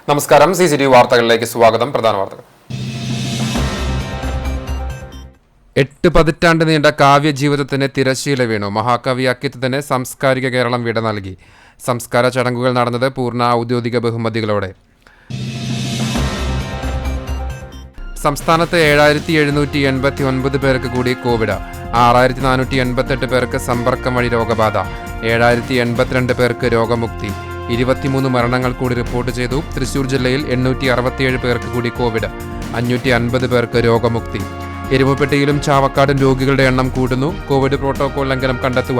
നമസ്കാരം. CCTV വാർത്തകളിലേക്ക് സ്വാഗതം. പ്രധാന വാർത്തകൾ. 8 പതിറ്റാണ്ട് നീണ്ട കാവ്യജീവിതത്തിന് തിരശ്ശീല വീണു. മഹാകവി അക്കിത്തത്തിന് സാംസ്കാരിക കേരളം വിട നൽകി. സംസ്കാര ചടങ്ങുകൾ നടന്നത് പൂർണ്ണ ഔദ്യോഗിക ബഹുമതികളോടെ. സംസ്ഥാനത്ത് 7789 പേർക്ക് കൂടി കോവിഡ്. 6488 പേർക്ക് സമ്പർക്കം വഴി രോഗബാധ. 7082 പേർക്ക് രോഗമുക്തി. 23 മരണങ്ങൾ കൂടി റിപ്പോർട്ട് ചെയ്തു. തൃശൂർ ജില്ലയിൽ 867 പേർക്ക് കൂടി കോവിഡ്. 550 പേർക്ക് രോഗമുക്തി. എരുമപ്പെട്ടിയിലും ചാവക്കാടും രോഗികളുടെ എണ്ണം കൂടുന്നു. കോവിഡ് പ്രോട്ടോകോൾ ലംഘനം കണ്ടെത്തുക.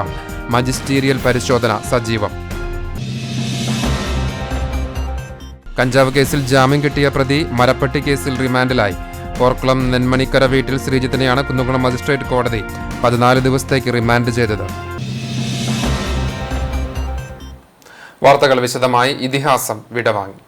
മജിസ്റ്റീരിയൽ പരിശോധന സജീവം. കഞ്ചാവ് കേസിൽ ജാമ്യം കിട്ടിയ പ്രതി മരപ്പട്ടി കേസിൽ റിമാൻഡിലായി. പോർക്കുളം നെന്മണിക്കര വീട്ടിൽ ശ്രീജിത്തിനെയാണ് കുന്നംകുളം മജിസ്ട്രേറ്റ് കോടതി 14 ദിവസത്തേക്ക് റിമാൻഡ് ചെയ്തത്. വാർത്തകൾ വിശദമായി. ഇതിഹാസം വിടവാങ്ങി.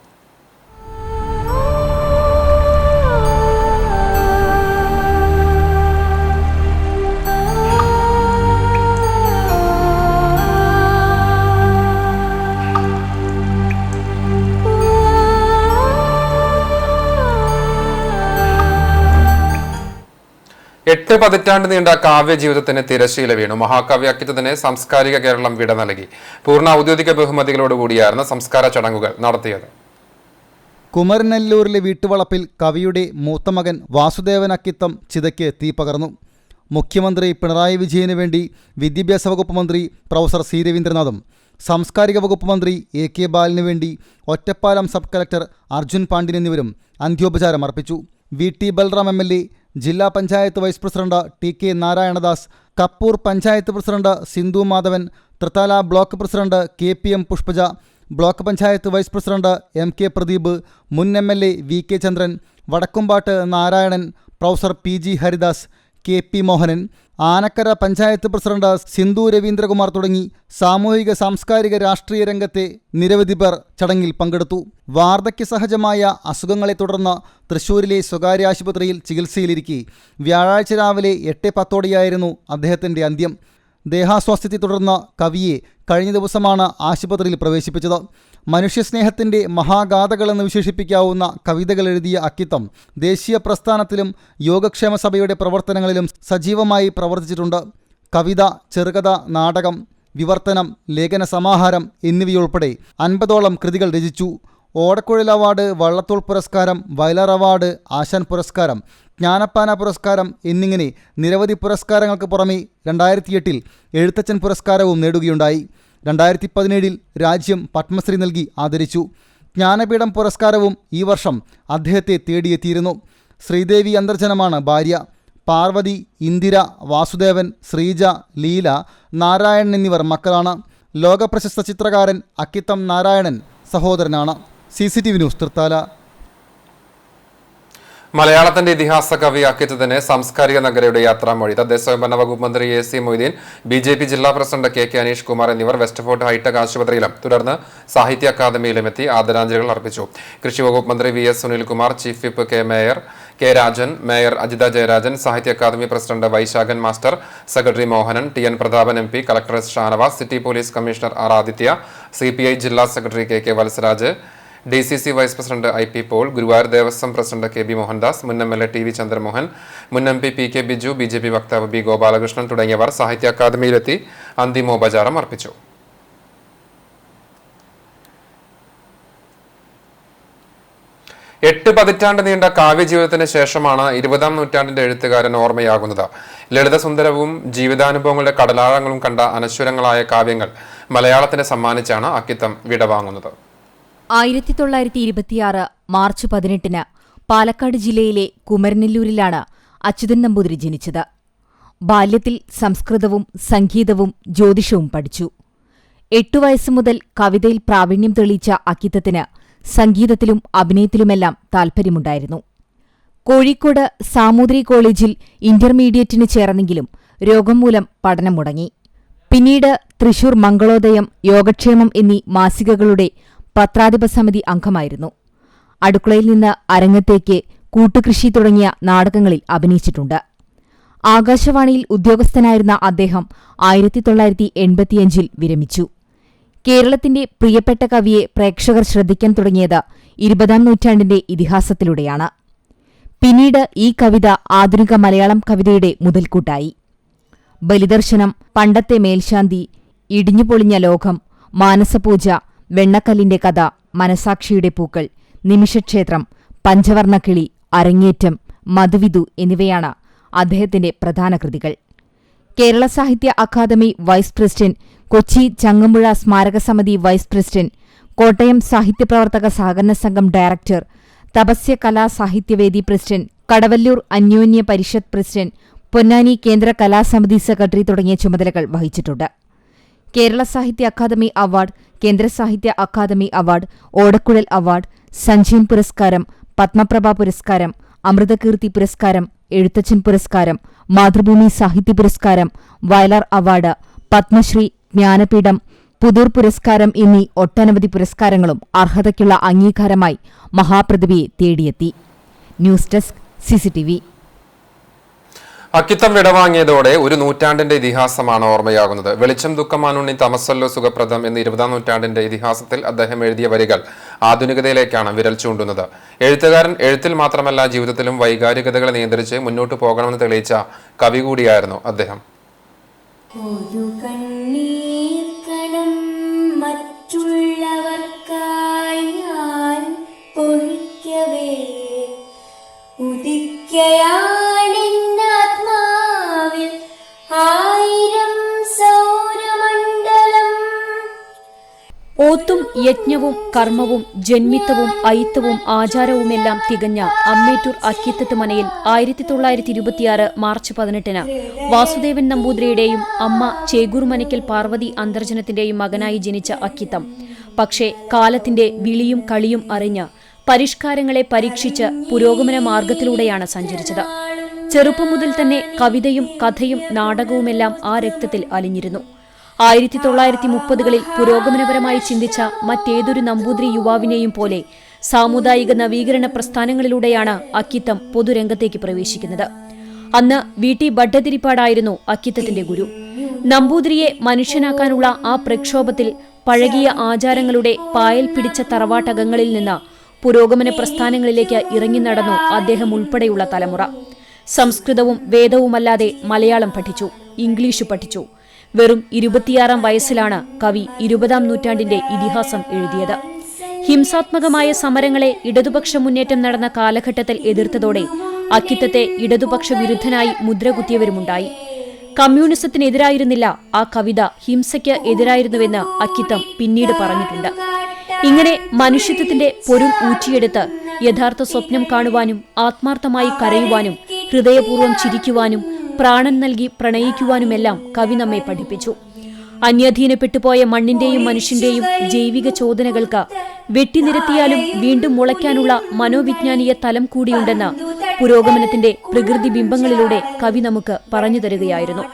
എട്ട് പതിറ്റാണ്ട് നീണ്ട കാവ്യജീവിതത്തിന് തിരശ്ശീല വീണു. മഹാകവി അക്കിത്തത്തിന് സാംസ്കാരിക കേരളം വിട നൽകി. പൂർണ്ണ ഔദ്യോഗിക ബഹുമതികളോടുകൂടിയായിരുന്നു സംസ്കാര ചടങ്ങുകൾ നടത്തിയത്. കുമരനെല്ലൂരിലെ വീട്ടുവളപ്പിൽ കവിയുടെ മൂത്തമകൻ വാസുദേവൻ അക്കിത്തം ചിതയ്ക്ക് തീ പകർന്നു. മുഖ്യമന്ത്രി പിണറായി വിജയന് വേണ്ടി വിദ്യാഭ്യാസ വകുപ്പ് മന്ത്രി പ്രൊഫസർ സി രവീന്ദ്രനാഥും സാംസ്കാരിക വകുപ്പ് മന്ത്രി AK ബാലന് വേണ്ടി ഒറ്റപ്പാലം സബ് കളക്ടർ അർജുൻ പാണ്ഡ്യൻ എന്നിവരും അന്ത്യോപചാരം അർപ്പിച്ചു. VT ബൽറാം MLA, ജില്ലാ panchayat vice president TK Narayanadas, Kappur panchayat president Sindhu Madhavan, Thrithala block president KPM Pushpaja, block panchayat vice president MK Pradeep, മുൻ MLA VK Chandran, Vadakkumpattu Narayanan, professor PG Haridas, KP Mohanan, Anakkara panchayat president Sindhu Raveendrakumar തുടങ്ങി സാമൂഹിക സാംസ്കാരിക രാഷ്ട്രീയ രംഗത്തെ നിരവധി പേർ ചടങ്ങിൽ പങ്കെടുത്തു. വാർദ്ധക്യ സഹജമായ അസുഖങ്ങളെ തുടർന്ന് തൃശ്ശൂരിലെ സ്വകാര്യ ആശുപത്രിയിൽ ചികിത്സയിലിരിക്കെ വ്യാഴാഴ്ച രാവിലെ 8:10 അദ്ദേഹത്തിൻ്റെ അന്ത്യം. ദേഹാസ്വാസ്ഥ്യത്തെ തുടർന്ന് കവിയെ കഴിഞ്ഞ ദിവസമാണ് ആശുപത്രിയിൽ പ്രവേശിപ്പിച്ചത്. മനുഷ്യസ്നേഹത്തിൻ്റെ മഹാഗാഥകളെന്ന് വിശേഷിപ്പിക്കാവുന്ന കവിതകൾ എഴുതിയ അക്കിത്തം ദേശീയ പ്രസ്ഥാനത്തിലും യോഗക്ഷേമ സഭയുടെ പ്രവർത്തനങ്ങളിലും സജീവമായി പ്രവർത്തിച്ചിട്ടുണ്ട്. കവിത, ചെറുകഥ, നാടകം, വിവർത്തനം, ലേഖന സമാഹാരം എന്നിവയുൾപ്പെടെ 50ഓളം കൃതികൾ രചിച്ചു. ഓടക്കുഴൽ അവാർഡ്, വള്ളത്തോൾ പുരസ്കാരം, വയലാർ അവാർഡ്, ആശാൻ പുരസ്കാരം, ജ്ഞാനപ്പാന പുരസ്കാരം എന്നിങ്ങനെ നിരവധി പുരസ്കാരങ്ങൾക്ക് പുറമെ 2008 എഴുത്തച്ഛൻ പുരസ്കാരവും നേടുകയുണ്ടായി. 2017 രാജ്യം പത്മശ്രീ നൽകി ആദരിച്ചു. ജ്ഞാനപീഠം പുരസ്കാരവും ഈ വർഷം അദ്ദേഹത്തെ തേടിയെത്തിയിരുന്നു. ശ്രീദേവി അന്തർജനമാണ് ഭാര്യ. പാർവതി, ഇന്ദിര, വാസുദേവൻ, ശ്രീജ, ലീല, നാരായണൻ എന്നിവർ മക്കളാണ്. ലോകപ്രശസ്ത ചിത്രകാരൻ അക്കിത്തം നാരായണൻ സഹോദരനാണ്. CCTV news, Thrithala. മലയാളത്തിന്റെ ഇതിഹാസ കവി അക്കിത്തത്തിന് സാംസ്കാരിക നഗരയുടെ യാത്രാമൊഴി. തദ്ദേശസ്വയംഭരണ വകുപ്പ് മന്ത്രി AC മൊയ്തീൻ, BJP ജില്ലാ പ്രസിഡന്റ് KK അനീഷ് കുമാർ എന്നിവർ വെസ്റ്റ് ഫോർട്ട് ഹൈടെക് ആശുപത്രിയിലും തുടർന്ന് സാഹിത്യ അക്കാദമിയിലും എത്തി ആദരാഞ്ജലികൾ അർപ്പിച്ചു. കൃഷി വകുപ്പ് മന്ത്രി VS Sunilkumar, chief whip K Rajan, mayor Ajitha Jayarajan, Sahitya Akademi president Vaisakhan master, secretary Mohanan, TN Prathapan MP, collector Shanavas, city police commissioner R Aditya, CPI ജില്ലാ secretary KK Valsaraj, DCC vice president IP Paul, Guruvayur Devaswom president KB Mohandas, മുൻ MLA TV ചന്ദ്രമോഹൻ, മുൻ MP PK ബിജു, BJP വക്താവ് B ഗോപാലകൃഷ്ണൻ തുടങ്ങിയവർ സാഹിത്യ അക്കാദമിയിലെത്തി അന്തിമോപചാരം അർപ്പിച്ചു. എട്ട് പതിറ്റാണ്ട് നീണ്ട കാവ്യജീവിതത്തിന് ശേഷമാണ് 20ാം നൂറ്റാണ്ടിന്റെ എഴുത്തുകാരൻ ഓർമ്മയാകുന്നത്. ലളിതസുന്ദരവും ജീവിതാനുഭവങ്ങളുടെ കടലാഴങ്ങളും കണ്ട അനശ്വരങ്ങളായ കാവ്യങ്ങൾ മലയാളത്തിന് സമ്മാനിച്ചാണ് അക്കിത്തം വിടവാങ്ങുന്നത്. 1926 മാർച്ച് 18 പാലക്കാട് ജില്ലയിലെ കുമരനെല്ലൂരിലാണ് അച്യുതൻ നമ്പൂതിരി ജനിച്ചത്. ബാല്യത്തിൽ സംസ്കൃതവും സംഗീതവും ജ്യോതിഷവും പഠിച്ചു. 8 വയസ്സ് മുതൽ കവിതയിൽ പ്രാവീണ്യം തെളിയിച്ച അക്കിത്തത്തിന് സംഗീതത്തിലും അഭിനയത്തിലുമെല്ലാം താൽപ്പര്യമുണ്ടായിരുന്നു. കോഴിക്കോട് സാമൂതിരി കോളേജിൽ ഇന്റർമീഡിയറ്റിന് ചേർന്നെങ്കിലും രോഗം മൂലം പഠനം മുടങ്ങി. പിന്നീട് തൃശൂർ മംഗളോദയം, യോഗക്ഷേമം എന്നീ മാസികകളുടെ പത്രാധിപ സമിതി അംഗമായിരുന്നു. അടുക്കളയിൽ നിന്ന് അരങ്ങത്തേക്ക്, കൂട്ടുകൃഷി തുടങ്ങിയ നാടകങ്ങളിൽ അഭിനയിച്ചിട്ടുണ്ട്. ആകാശവാണിയിൽ ഉദ്യോഗസ്ഥനായിരുന്ന അദ്ദേഹം 1985 വിരമിച്ചു. കേരളത്തിന്റെ പ്രിയപ്പെട്ട കവിയെ പ്രേക്ഷകർ ശ്രദ്ധിക്കാൻ തുടങ്ങിയത് 20-ാം നൂറ്റാണ്ടിന്റെ ഇതിഹാസത്തിലൂടെയാണ്. പിന്നീട് ഈ കവിത ആധുനിക മലയാളം കവിതയുടെ മുതൽക്കൂട്ടായി. ബലിദർശനം, പണ്ടത്തെ മേൽശാന്തി, ഇടിഞ്ഞുപൊളിഞ്ഞ ലോകം, മാനസപൂജ, വെണ്ണക്കല്ലിന്റെ കഥ, മനസാക്ഷിയുടെ പൂക്കൾ, നിമിഷക്ഷേത്രം, പഞ്ചവർണ്ണക്കിളി, അരങ്ങേറ്റം, മധുവിധു എന്നിവയാണ് അദ്ദേഹത്തിന്റെ പ്രധാന കൃതികൾ. കേരള സാഹിത്യ അക്കാദമി വൈസ് പ്രസിഡന്റ്, കൊച്ചി ചങ്ങമ്പുഴ സ്മാരക സമിതി വൈസ് പ്രസിഡന്റ്, കോട്ടയം സാഹിത്യപ്രവർത്തക സഹകരണ സംഘം ഡയറക്ടർ, തപസ്യ കലാ സാഹിത്യവേദി പ്രസിഡന്റ്, കടവല്ലൂർ അന്യോന്യ പരിഷത്ത് പ്രസിഡന്റ്, പൊന്നാനി കേന്ദ്ര കലാസമിതി സെക്രട്ടറി തുടങ്ങിയ ചുമതലകൾ വഹിച്ചിട്ടുണ്ട്. കേരള സാഹിത്യ അക്കാദമി അവാർഡ്, കേന്ദ്ര സാഹിത്യ അക്കാദമി അവാർഡ്, ഓടക്കുഴൽ അവാർഡ്, സഞ്ജീവൻ പുരസ്കാരം, പത്മപ്രഭ പുരസ്കാരം, അമൃതകീർത്തി പുരസ്കാരം, എഴുത്തച്ഛൻ പുരസ്കാരം, മാതൃഭൂമി സാഹിത്യ പുരസ്കാരം, വയലാർ അവാർഡ്, പത്മശ്രീ, ജ്ഞാനപീഠം, പുതൂർ പുരസ്കാരം എന്നീ ഒട്ടനവധി പുരസ്കാരങ്ങളും അർഹതയ്ക്കുള്ള അംഗീകാരമായി മഹാപ്രതിഭയെ തേടിയെത്തി. News desk CCTV. അക്കിത്തം വിടവാങ്ങിയതോടെ ഒരു നൂറ്റാണ്ടിന്റെ ഇതിഹാസമാണ് ഓർമ്മയാകുന്നത്. വെളിച്ചം ദുഃഖമാനുണ്ണി തമസ്സല്ലോ സുഖപ്രദം എന്ന 20-ാം നൂറ്റാണ്ടിന്റെ ഇതിഹാസത്തിൽ അദ്ദേഹം എഴുതിയ വരികൾ ആധുനികതയിലേക്കാണ് വിരൽ ചൂണ്ടുന്നത്. എഴുത്തുകാരൻ എഴുത്തിൽ മാത്രമല്ല ജീവിതത്തിലും വൈകാരികതകളെ നിയന്ത്രിച്ച് മുന്നോട്ടു പോകണമെന്ന് തെളിയിച്ച കവി കൂടിയായിരുന്നു അദ്ദേഹം. ഒരു കണ്ണീർക്കണം മറ്റുള്ളവർക്കായി ഞാൻ പൊഴിക്കവേ ഉദിക്കയാണെന്നാത്മാവിൽ 1000 സൗരമണ്ഡലം. ഓത്തും യജ്ഞവും കർമ്മവും ജന്മിത്തവും അയിത്തവും ആചാരവുമെല്ലാം തികഞ്ഞ അമ്മേറ്റൂർ അക്കിത്തത്ത് മനയിൽ 1926 മാർച്ച് 18-ന് വാസുദേവൻ നമ്പൂതിരിയുടെയും അമ്മ ചേകൂർമനയ്ക്കൽ പാർവതി അന്തർജനത്തിന്റെയും മകനായി ജനിച്ച അക്കിത്തം, പക്ഷേ കാലത്തിന്റെ വിളിയും കളിയും അറിഞ്ഞ് പരിഷ്കാരങ്ങളെ പരീക്ഷിച്ച് പുരോഗമന മാർഗത്തിലൂടെയാണ് സഞ്ചരിച്ചത്. ചെറുപ്പം മുതൽ തന്നെ കവിതയും കഥയും നാടകവുമെല്ലാം ആ രക്തത്തിൽ അലിഞ്ഞിരുന്നു. 1930-കളിൽ പുരോഗമനപരമായി ചിന്തിച്ച മറ്റേതൊരു നമ്പൂതിരി യുവാവിനെയും പോലെ സാമുദായിക നവീകരണ പ്രസ്ഥാനങ്ങളിലൂടെയാണ് അക്കിത്തം പൊതുരംഗത്തേക്ക് പ്രവേശിക്കുന്നത്. അന്ന് VT ഭട്ടതിരിപ്പാടായിരുന്നു അക്കിത്തത്തിന്റെ ഗുരു. നമ്പൂതിരിയെ മനുഷ്യനാക്കാനുള്ള ആ പ്രക്ഷോഭത്തിൽ പഴകിയ ആചാരങ്ങളുടെ പായൽ പിടിച്ച തറവാട്ടകങ്ങളിൽ നിന്ന് പുരോഗമന പ്രസ്ഥാനങ്ങളിലേക്ക് ഇറങ്ങി നടന്നു അദ്ദേഹം ഉൾപ്പെടെയുള്ള തലമുറ. സംസ്കൃതവും വേദവുമല്ലാതെ മലയാളം പഠിച്ചു, ഇംഗ്ലീഷ് പഠിച്ചു. വെറും 26-ാം വയസ്സിലാണ് കവി 20-ാം നൂറ്റാണ്ടിന്റെ ഇതിഹാസം എഴുതിയത്. ഹിംസാത്മകമായ സമരങ്ങളെ ഇടതുപക്ഷ മുന്നേറ്റം നടന്ന കാലഘട്ടത്തിൽ എതിർത്തതോടെ അക്കിത്തത്തെ ഇടതുപക്ഷ വിരുദ്ധനായി മുദ്രകുത്തിയവരുമുണ്ടായി. കമ്മ്യൂണിസത്തിനെതിരായിരുന്നില്ല ആ കവിത, ഹിംസയ്ക്ക് എതിരായിരുന്നുവെന്ന് അക്കിത്തം പിന്നീട് പറഞ്ഞിട്ടുണ്ട്. ഇങ്ങനെ മനുഷ്യത്വത്തിന്റെ പൊരുൾ ഊറ്റിയെടുത്ത് യഥാർത്ഥ സ്വപ്നം കാണുവാനും ആത്മാർത്ഥമായി കരയുവാനും ഹൃദയപൂർവ്വം ചിരിക്കുവാനും പ്രാണൻ നൽകി പ്രണയിക്കുവാനുമെല്ലാം കവി നമ്മെ പഠിപ്പിച്ചു. അന്യാധീനപ്പെട്ടുപോയ മണ്ണിന്റെയും മനുഷ്യന്റെയും ജൈവിക ചോദനകൾക്ക് വെട്ടിനിരത്തിയാലും വീണ്ടും മുളയ്ക്കാനുള്ള മനോവിജ്ഞാനീയ തലം കൂടിയുണ്ടെന്ന് പുരോഗമനത്തിന്റെ പ്രകൃതി ബിംബങ്ങളിലൂടെ കവി നമുക്ക് പറഞ്ഞു തരികയായിരുന്നു.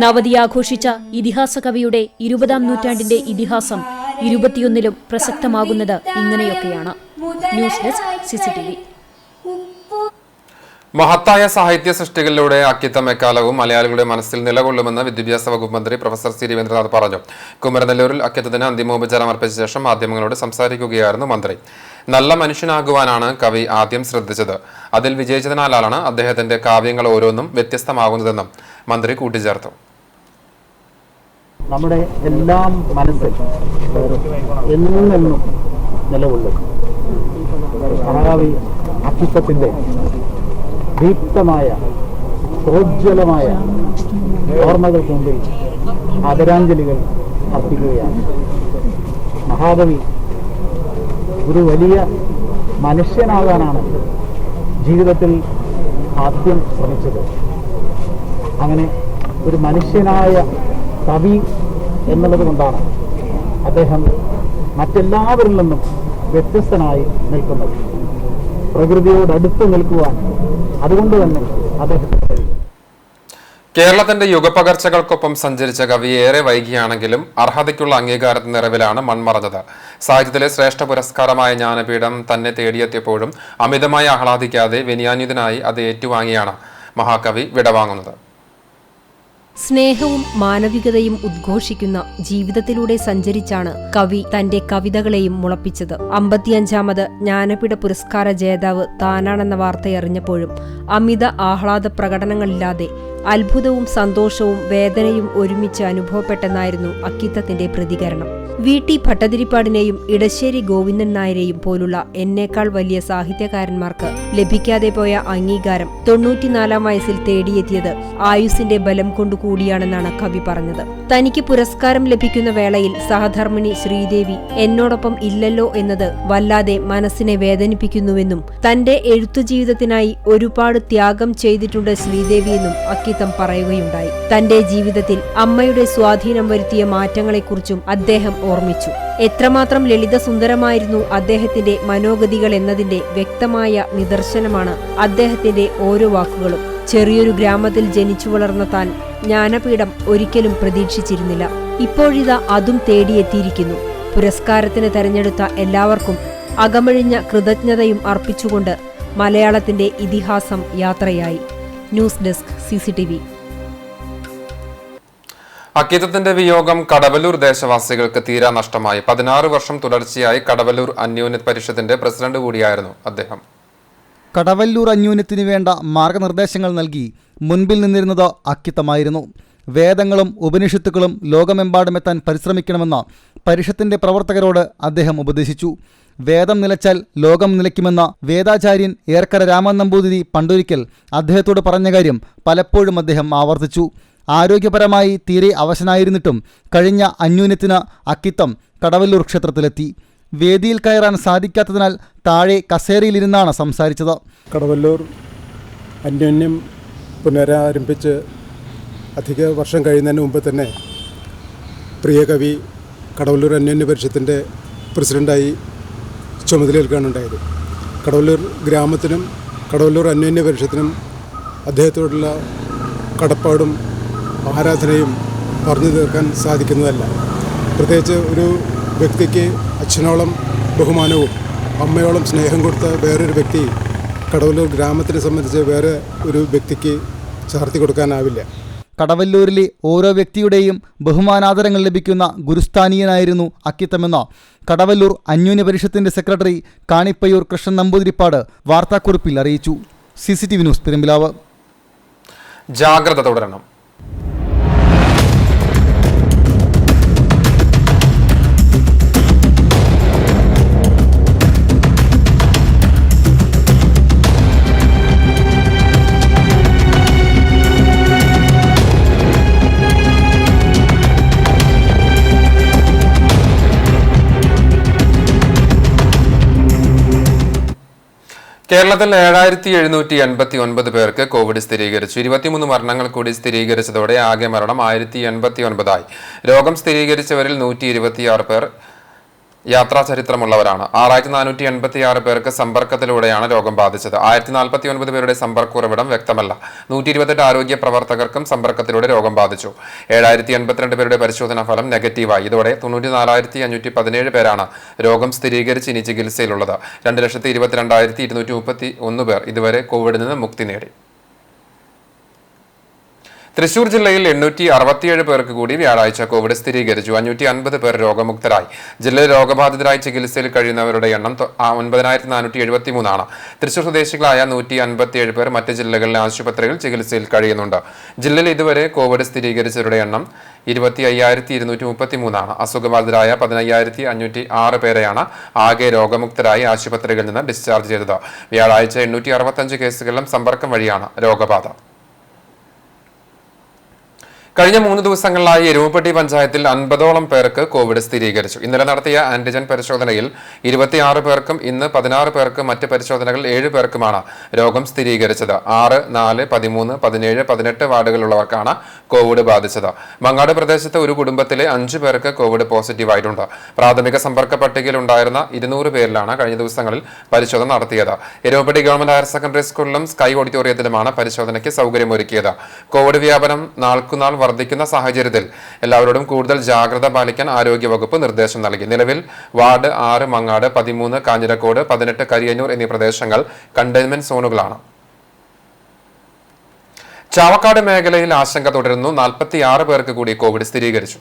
നവതി ആഘോഷിച്ച ഇതിഹാസ കവിയുടെ 20-ാം നൂറ്റാണ്ടിന്റെ ഇതിഹാസം 21-ലും പ്രസക്തമാകുന്നത് ഇങ്ങനെയൊക്കെയാണ്. News desk CCTV. മഹത്തായ സാഹിത്യ സൃഷ്ടികളിലൂടെ അക്കിത്തം എക്കാലവും മലയാളികളുടെ മനസ്സിൽ നിലകൊള്ളുമെന്ന് വിദ്യാഭ്യാസ വകുപ്പ് മന്ത്രി പ്രൊഫസർ സി രവീന്ദ്രനാഥ് പറഞ്ഞു. കുമരനെല്ലൂരിൽ അക്കിത്തത്തിന് അന്തിമോപചാരം അർപ്പിച്ച ശേഷം മാധ്യമങ്ങളോട് സംസാരിക്കുകയായിരുന്നു മന്ത്രി. നല്ല മനുഷ്യനാകുവാനാണ് കവി ആദ്യം ശ്രദ്ധിച്ചത്. അതിൽ വിജയിച്ചതിനാലാണ് അദ്ദേഹത്തിന്റെ കാവ്യങ്ങൾ ഓരോന്നും വ്യത്യസ്തമാകുന്നതെന്നും മന്ത്രി കൂട്ടിച്ചേർത്തു. നമ്മുടെ എല്ലാം മനസ്സിൽ എന്നെന്നും നിലകൊള്ളും മഹാകവി അക്കിത്തത്തിന്റെ ദീപ്തമായ പ്രോജ്വലമായ ഓർമ്മകൾക്ക് മുമ്പിൽ ആദരാഞ്ജലികൾ അർപ്പിക്കുകയാണ്. മഹാകവി ഒരു വലിയ മനുഷ്യനാകാനാണ് ജീവിതത്തിൽ ആദ്യം ശ്രമിച്ചത്. അങ്ങനെ ഒരു മനുഷ്യനായ കവി എന്നുള്ളത് കൊണ്ടാണ് അദ്ദേഹം മറ്റെല്ലാവരിൽ നിന്നും വ്യത്യസ്തനായി നിൽക്കുന്നത്. പ്രകൃതിയോടടുത്ത് നിൽക്കുവാൻ അതുകൊണ്ട് തന്നെ അദ്ദേഹത്തിന് കഴിയും. കേരളത്തിന്റെ യുഗപകർച്ചകൾക്കൊപ്പം സഞ്ചരിച്ച കവി ഏറെ വൈകിയാണെങ്കിലും അർഹതയ്ക്കുള്ള അംഗീകാരത്തിന് നിറവിലാണ് മൺമറഞ്ഞത്. സാഹിത്യത്തിലെ ശ്രേഷ്ഠ പുരസ്കാരമായ ജ്ഞാനപീഠം തന്നെ തേടിയെത്തിയപ്പോഴും അമിതമായി ആഹ്ലാദിക്കാതെ വിനയാന്വിതനായി അത് ഏറ്റുവാങ്ങിയാണ് മഹാകവി വിടവാങ്ങുന്നത്. സ്നേഹവും മാനവികതയും ഉദ്ഘോഷിക്കുന്ന ജീവിതത്തിലൂടെ സഞ്ചരിച്ചാണ് കവി തന്റെ കവിതകളെയും മുളപ്പിച്ചത്. 55ാമത് ജ്ഞാനപീഠ പുരസ്കാര ജേതാവ് താനാണെന്ന വാർത്തയറിഞ്ഞപ്പോഴും അമിത ആഹ്ലാദ പ്രകടനങ്ങളില്ലാതെ അത്ഭുതവും സന്തോഷവും വേദനയും ഒരുമിച്ച് അനുഭവപ്പെട്ടെന്നായിരുന്നു അക്കിത്തത്തിന്റെ പ്രതികരണം. VT ഭട്ടതിരിപ്പാടിനെയും ഇടശ്ശേരി ഗോവിന്ദൻ നായരെയും പോലുള്ള എന്നേക്കാൾ വലിയ സാഹിത്യകാരന്മാർക്ക് ലഭിക്കാതെ പോയ അംഗീകാരം 94ാം വയസ്സിൽ തേടിയെത്തിയത് ആയുസ്സിന്റെ ബലം കൊണ്ടുകൂടിയാണെന്നാണ് കവി പറഞ്ഞത്. തനിക്ക് പുരസ്കാരം ലഭിക്കുന്ന വേളയിൽ സഹധർമ്മിണി ശ്രീദേവി എന്നോടൊപ്പം ഇല്ലല്ലോ എന്നത് വല്ലാതെ മനസ്സിനെ വേദനിപ്പിക്കുന്നുവെന്നും തന്റെ എഴുത്തുജീവിതത്തിനായി ഒരുപാട് ത്യാഗം ചെയ്തിട്ടുണ്ട് ശ്രീദേവിയെന്നും അക്കിത്തം പറയുകയുണ്ടായി. തന്റെ ജീവിതത്തിൽ അമ്മയുടെ സ്വാധീനം വരുത്തിയ മാറ്റങ്ങളെക്കുറിച്ചും അദ്ദേഹം ഓർമ്മിച്ചു. എത്രമാത്രം ലളിതസുന്ദരമായിരുന്നു അദ്ദേഹത്തിന്റെ മനോഗതികൾ എന്നതിന്റെ വ്യക്തമായ നിദർശനമാണ് അദ്ദേഹത്തിന്റെ ഓരോ വാക്കുകളും. ചെറിയൊരു ഗ്രാമത്തിൽ ജനിച്ചു വളർന്ന താൻ ജ്ഞാനപീഠം ഒരിക്കലും പ്രതീക്ഷിച്ചിരുന്നില്ല. ഇപ്പോഴിതാ അതും തേടിയെത്തിയിരിക്കുന്നു. പുരസ്കാരത്തിന് തെരഞ്ഞെടുത്ത എല്ലാവർക്കും അകമഴിഞ്ഞ കൃതജ്ഞതയും അർപ്പിച്ചുകൊണ്ട് മലയാളത്തിന്റെ ഇതിഹാസം യാത്രയായി. News desk CCTV. അക്കിത്തത്തിന്റെ വിയോഗം കടവല്ലൂർ ദേശവാസികൾക്ക് തീരാ നഷ്ടമായി. 16 വർഷം തുടർച്ചയായി കടവല്ലൂർ അന്യോന്യ പരിഷത്തിന്റെ പ്രസിഡന്റ് കൂടിയായിരുന്നു അദ്ദേഹം. കടവല്ലൂർ അന്യോന്യത്തിന് വേണ്ട മാർഗനിർദ്ദേശങ്ങൾ നൽകി മുൻപിൽ നിന്നിരുന്നത് അക്കിത്തമായിരുന്നു. വേദങ്ങളും ഉപനിഷത്തുക്കളും ലോകമെമ്പാടുമെത്താൻ പരിശ്രമിക്കണമെന്ന പരിഷത്തിന്റെ പ്രവർത്തകരോട് അദ്ദേഹം ഉപദേശിച്ചു. വേദം നിലച്ചാൽ ലോകം നിലയ്ക്കുമെന്ന വേദാചാര്യൻ ഏർക്കര രാമൻ നമ്പൂതിരി പണ്ടൊരിക്കൽ അദ്ദേഹത്തോട് പറഞ്ഞ കാര്യം പലപ്പോഴും അദ്ദേഹം ആവർത്തിച്ചു. ആരോഗ്യപരമായി തീരെ അവശനായിരുന്നിട്ടും കഴിഞ്ഞ അന്യോന്യത്തിന് അക്കിത്തം കടവല്ലൂർ ക്ഷേത്രത്തിലെത്തി. വേദിയിൽ കയറാൻ സാധിക്കാത്തതിനാൽ താഴെ കസേരയിലിരുന്നാണ് സംസാരിച്ചത്. കടവല്ലൂർ അന്യോന്യം പുനരാരംഭിച്ച് അധിക വർഷം കഴിയുന്നതിന് മുമ്പ് തന്നെ പ്രിയ കവി കടവല്ലൂർ അന്യോന്യ പരിഷത്തിൻ്റെ പ്രസിഡൻ്റായി ചുമതലയേൽക്കാനുണ്ടായത്. കടവല്ലൂർ ഗ്രാമത്തിനും കടവല്ലൂർ അന്യോന്യ പരിഷത്തിനും അദ്ദേഹത്തോടുള്ള കടപ്പാടും ആരാധനയും പറഞ്ഞു തീർക്കാൻ സാധിക്കുന്നതല്ല. പ്രത്യേകിച്ച് ഒരു വ്യക്തിക്ക് അച്ഛനോളം ബഹുമാനവും അമ്മയോളം സ്നേഹം കൊടുത്ത വേറൊരു വ്യക്തി കടവല്ലൂർ ഗ്രാമത്തിനെ സംബന്ധിച്ച് വേറെ ഒരു വ്യക്തിക്ക് ചാർത്തി കൊടുക്കാനാവില്ല. കടവല്ലൂരിലെ ഓരോ വ്യക്തിയുടെയും ബഹുമാനാദരങ്ങൾ ലഭിക്കുന്ന ഗുരുസ്ഥാനീയനായിരുന്നു അക്കിത്തമെന്ന കടവല്ലൂർ അന്യോന്യ പരിഷത്തിന്റെ സെക്രട്ടറി കാണിപ്പയ്യൂർ കൃഷ്ണൻ നമ്പൂതിരിപ്പാട് വാർത്താക്കുറിപ്പിൽ അറിയിച്ചു. CCTV news Perumpilavu. ജാഗ്രത തുടരണം. കേരളത്തിൽ 7789 പേർക്ക് കോവിഡ് സ്ഥിരീകരിച്ചു. 23 മരണങ്ങൾ കൂടി സ്ഥിരീകരിച്ചതോടെ ആകെ മരണം 1089 രോഗം സ്ഥിരീകരിച്ചവരിൽ 126 പേർ യാത്രാ ചരിത്രമുള്ളവരാണ്. 6486 പേർക്ക് സമ്പർക്കത്തിലൂടെയാണ് രോഗം ബാധിച്ചത്. 1049 പേരുടെ സമ്പർക്ക ഉറവിടം വ്യക്തമല്ല. 128 ആരോഗ്യ പ്രവർത്തകർക്കും സമ്പർക്കത്തിലൂടെ രോഗം ബാധിച്ചു. 7082 പേരുടെ പരിശോധനാ ഫലം നെഗറ്റീവായി. ഇതോടെ 94517 പേരാണ് രോഗം സ്ഥിരീകരിച്ച് ഇനി ചികിത്സയിലുള്ളത്. 2,22,231 പേർ ഇതുവരെ കോവിഡിൽ നിന്ന് മുക്തി നേടി. തൃശൂർ ജില്ലയിൽ 867 പേർക്ക് കൂടി വ്യാഴാഴ്ച കോവിഡ് സ്ഥിരീകരിച്ചു. 550 പേർ രോഗമുക്തരായി. ജില്ലയിൽ രോഗബാധിതരായി ചികിത്സയിൽ കഴിയുന്നവരുടെ എണ്ണം 9473 തൃശൂർ സ്വദേശികളായ 157 പേർ മറ്റ് ജില്ലകളിലെ ആശുപത്രികളിൽ ചികിത്സയിൽ കഴിയുന്നുണ്ട്. ജില്ലയിൽ ഇതുവരെ കോവിഡ് സ്ഥിരീകരിച്ചവരുടെ എണ്ണം 25,233 അസുഖബാധിതരായ 15,506 പേരെയാണ് ആകെ രോഗമുക്തരായി ആശുപത്രികളിൽ നിന്ന് ഡിസ്ചാർജ് ചെയ്തത്. വ്യാഴാഴ്ച 865 കേസുകളിലും സമ്പർക്കം വഴിയാണ് രോഗബാധ. കഴിഞ്ഞ 3 ദിവസങ്ങളിലായി എരുമപ്പെട്ടി പഞ്ചായത്തിൽ 50ഓളം പേർക്ക് കോവിഡ് സ്ഥിരീകരിച്ചു. ഇന്നലെ നടത്തിയ ആന്റിജൻ പരിശോധനയിൽ 26 പേർക്കും ഇന്ന് 16 പേർക്കും മറ്റ് പരിശോധനകൾ 7 പേർക്കുമാണ് രോഗം സ്ഥിരീകരിച്ചത്. 6, 4, 13, 17, 18 വാർഡുകളുള്ളവർക്കാണ് കോവിഡ് ബാധിച്ചത്. മങ്ങാട് പ്രദേശത്ത് ഒരു കുടുംബത്തിലെ 5 പേർക്ക് കോവിഡ് പോസിറ്റീവായിട്ടുണ്ട്. പ്രാഥമിക സമ്പർക്ക പട്ടികയിൽ ഉണ്ടായിരുന്ന 200 പേരിലാണ് കഴിഞ്ഞ ദിവസങ്ങളിൽ പരിശോധന നടത്തിയത്. എരുമപ്പെട്ടി ഗവൺമെന്റ് ഹയർ സെക്കൻഡറി സ്കൂളിലും സ്കൈ ഓഡിറ്റോറിയത്തിലുമാണ് പരിശോധനയ്ക്ക് സൗകര്യമൊരുക്കിയത്. കോവിഡ് വ്യാപനം നാൾക്കുനാൾ വർദ്ധിക്കുന്ന സാഹചര്യത്തിൽ എല്ലാവരോടും കൂടുതൽ ജാഗ്രത പാലിക്കാൻ ആരോഗ്യവകുപ്പ് നിർദ്ദേശം നൽകി. നിലവിൽ വാർഡ് 6 മങ്ങാട്, 13 കാഞ്ഞിരക്കോട്, 18 കരിയന്നൂർ എന്നീ പ്രദേശങ്ങൾ കണ്ടെയ്ൻമെന്റ് സോണുകളാണ്. ചാവക്കാട് മേഖലയിൽ ആശങ്ക തുടരുന്നു. 46 പേർക്ക് കൂടി കോവിഡ് സ്ഥിരീകരിച്ചു.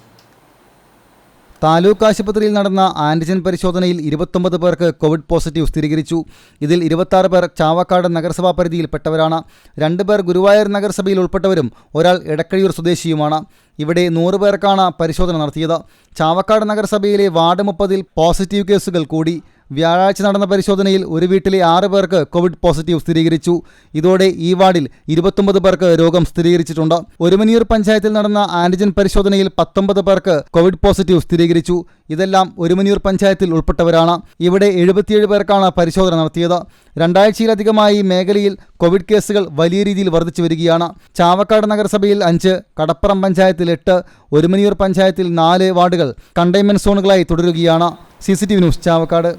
താലൂക്ക് ആശുപത്രിയിൽ നടന്ന ആന്റിജൻ പരിശോധനയിൽ 29 പേർക്ക് കോവിഡ് പോസിറ്റീവ് സ്ഥിരീകരിച്ചു. ഇതിൽ 26 പേർ ചാവക്കാട് നഗരസഭാ പരിധിയിൽപ്പെട്ടവരാണ്. 2 പേർ ഗുരുവായൂർ നഗരസഭയിൽ ഉൾപ്പെട്ടവരും ഒരാൾ എടക്കഴിയൂർ സ്വദേശിയുമാണ്. ഇവിടെ 100 പേർക്കാണ് പരിശോധന നടത്തിയത്. ചാവക്കാട് നഗരസഭയിലെ വാർഡ് 30-ൽ പോസിറ്റീവ് കേസുകൾ കൂടി. വ്യാഴാഴ്ച നടന്ന പരിശോധനയിൽ ഒരു വീട്ടിലെ 6 പേർക്ക് കോവിഡ് പോസിറ്റീവ് സ്ഥിരീകരിച്ചു. ഇതോടെ ഈ വാർഡിൽ 29 പേർക്ക് രോഗം സ്ഥിരീകരിച്ചിട്ടുണ്ട്. ഒരുമനിയൂർ പഞ്ചായത്തിൽ നടന്ന ആന്റിജൻ പരിശോധനയിൽ 19 പേർക്ക് കോവിഡ് പോസിറ്റീവ് സ്ഥിരീകരിച്ചു. ഇതെല്ലാം ഒരുമനിയൂർ പഞ്ചായത്തിൽ ഉൾപ്പെട്ടവരാണ്. ഇവിടെ 77 പേർക്കാണ് പരിശോധന നടത്തിയത്. 2 ആഴ്ചയിലധികമായി മേഖലയിൽ കോവിഡ് കേസുകൾ വലിയ രീതിയിൽ വർദ്ധിച്ചു വരികയാണ്. ചാവക്കാട് നഗരസഭയിൽ 5, കടപ്പുറം പഞ്ചായത്തിൽ 8, ഒരുമനിയൂർ പഞ്ചായത്തിൽ 4 വാർഡുകൾ കണ്ടെയ്ൻമെന്റ് സോണുകളായി തുടരുകയാണ്. CCTV news, Chavakkad.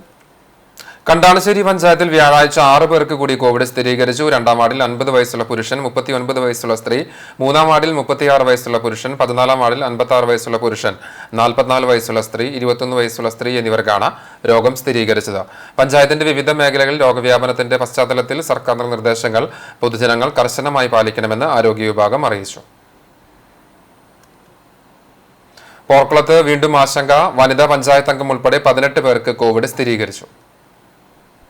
കണ്ടാണശ്ശേരി പഞ്ചായത്തിൽ വ്യാഴാഴ്ച 6 പേർക്ക് കൂടി കോവിഡ് സ്ഥിരീകരിച്ചു. 2-ാം വാർഡിൽ 50 വയസ്സുള്ള പുരുഷൻ, 39 വയസ്സുള്ള സ്ത്രീ, 3-ാം വാർഡിൽ 36 വയസ്സുള്ള പുരുഷൻ, 14-ാം വാർഡിൽ 56 വയസ്സുള്ള പുരുഷൻ, 44 വയസ്സുള്ള സ്ത്രീ, 21 വയസ്സുള്ള സ്ത്രീ എന്നിവർക്കാണ് രോഗം സ്ഥിരീകരിച്ചത്. പഞ്ചായത്തിന്റെ വിവിധ മേഖലകളിൽ രോഗവ്യാപനത്തിന്റെ പശ്ചാത്തലത്തിൽ സർക്കാർ നിർദ്ദേശങ്ങൾ പൊതുജനങ്ങൾ കർശനമായി പാലിക്കണമെന്ന് ആരോഗ്യ വിഭാഗം അറിയിച്ചു. പോർക്കുളത്ത് വീണ്ടും ആശങ്ക. വനിതാ പഞ്ചായത്ത് അംഗം ഉൾപ്പെടെ 18 പേർക്ക് കോവിഡ് സ്ഥിരീകരിച്ചു.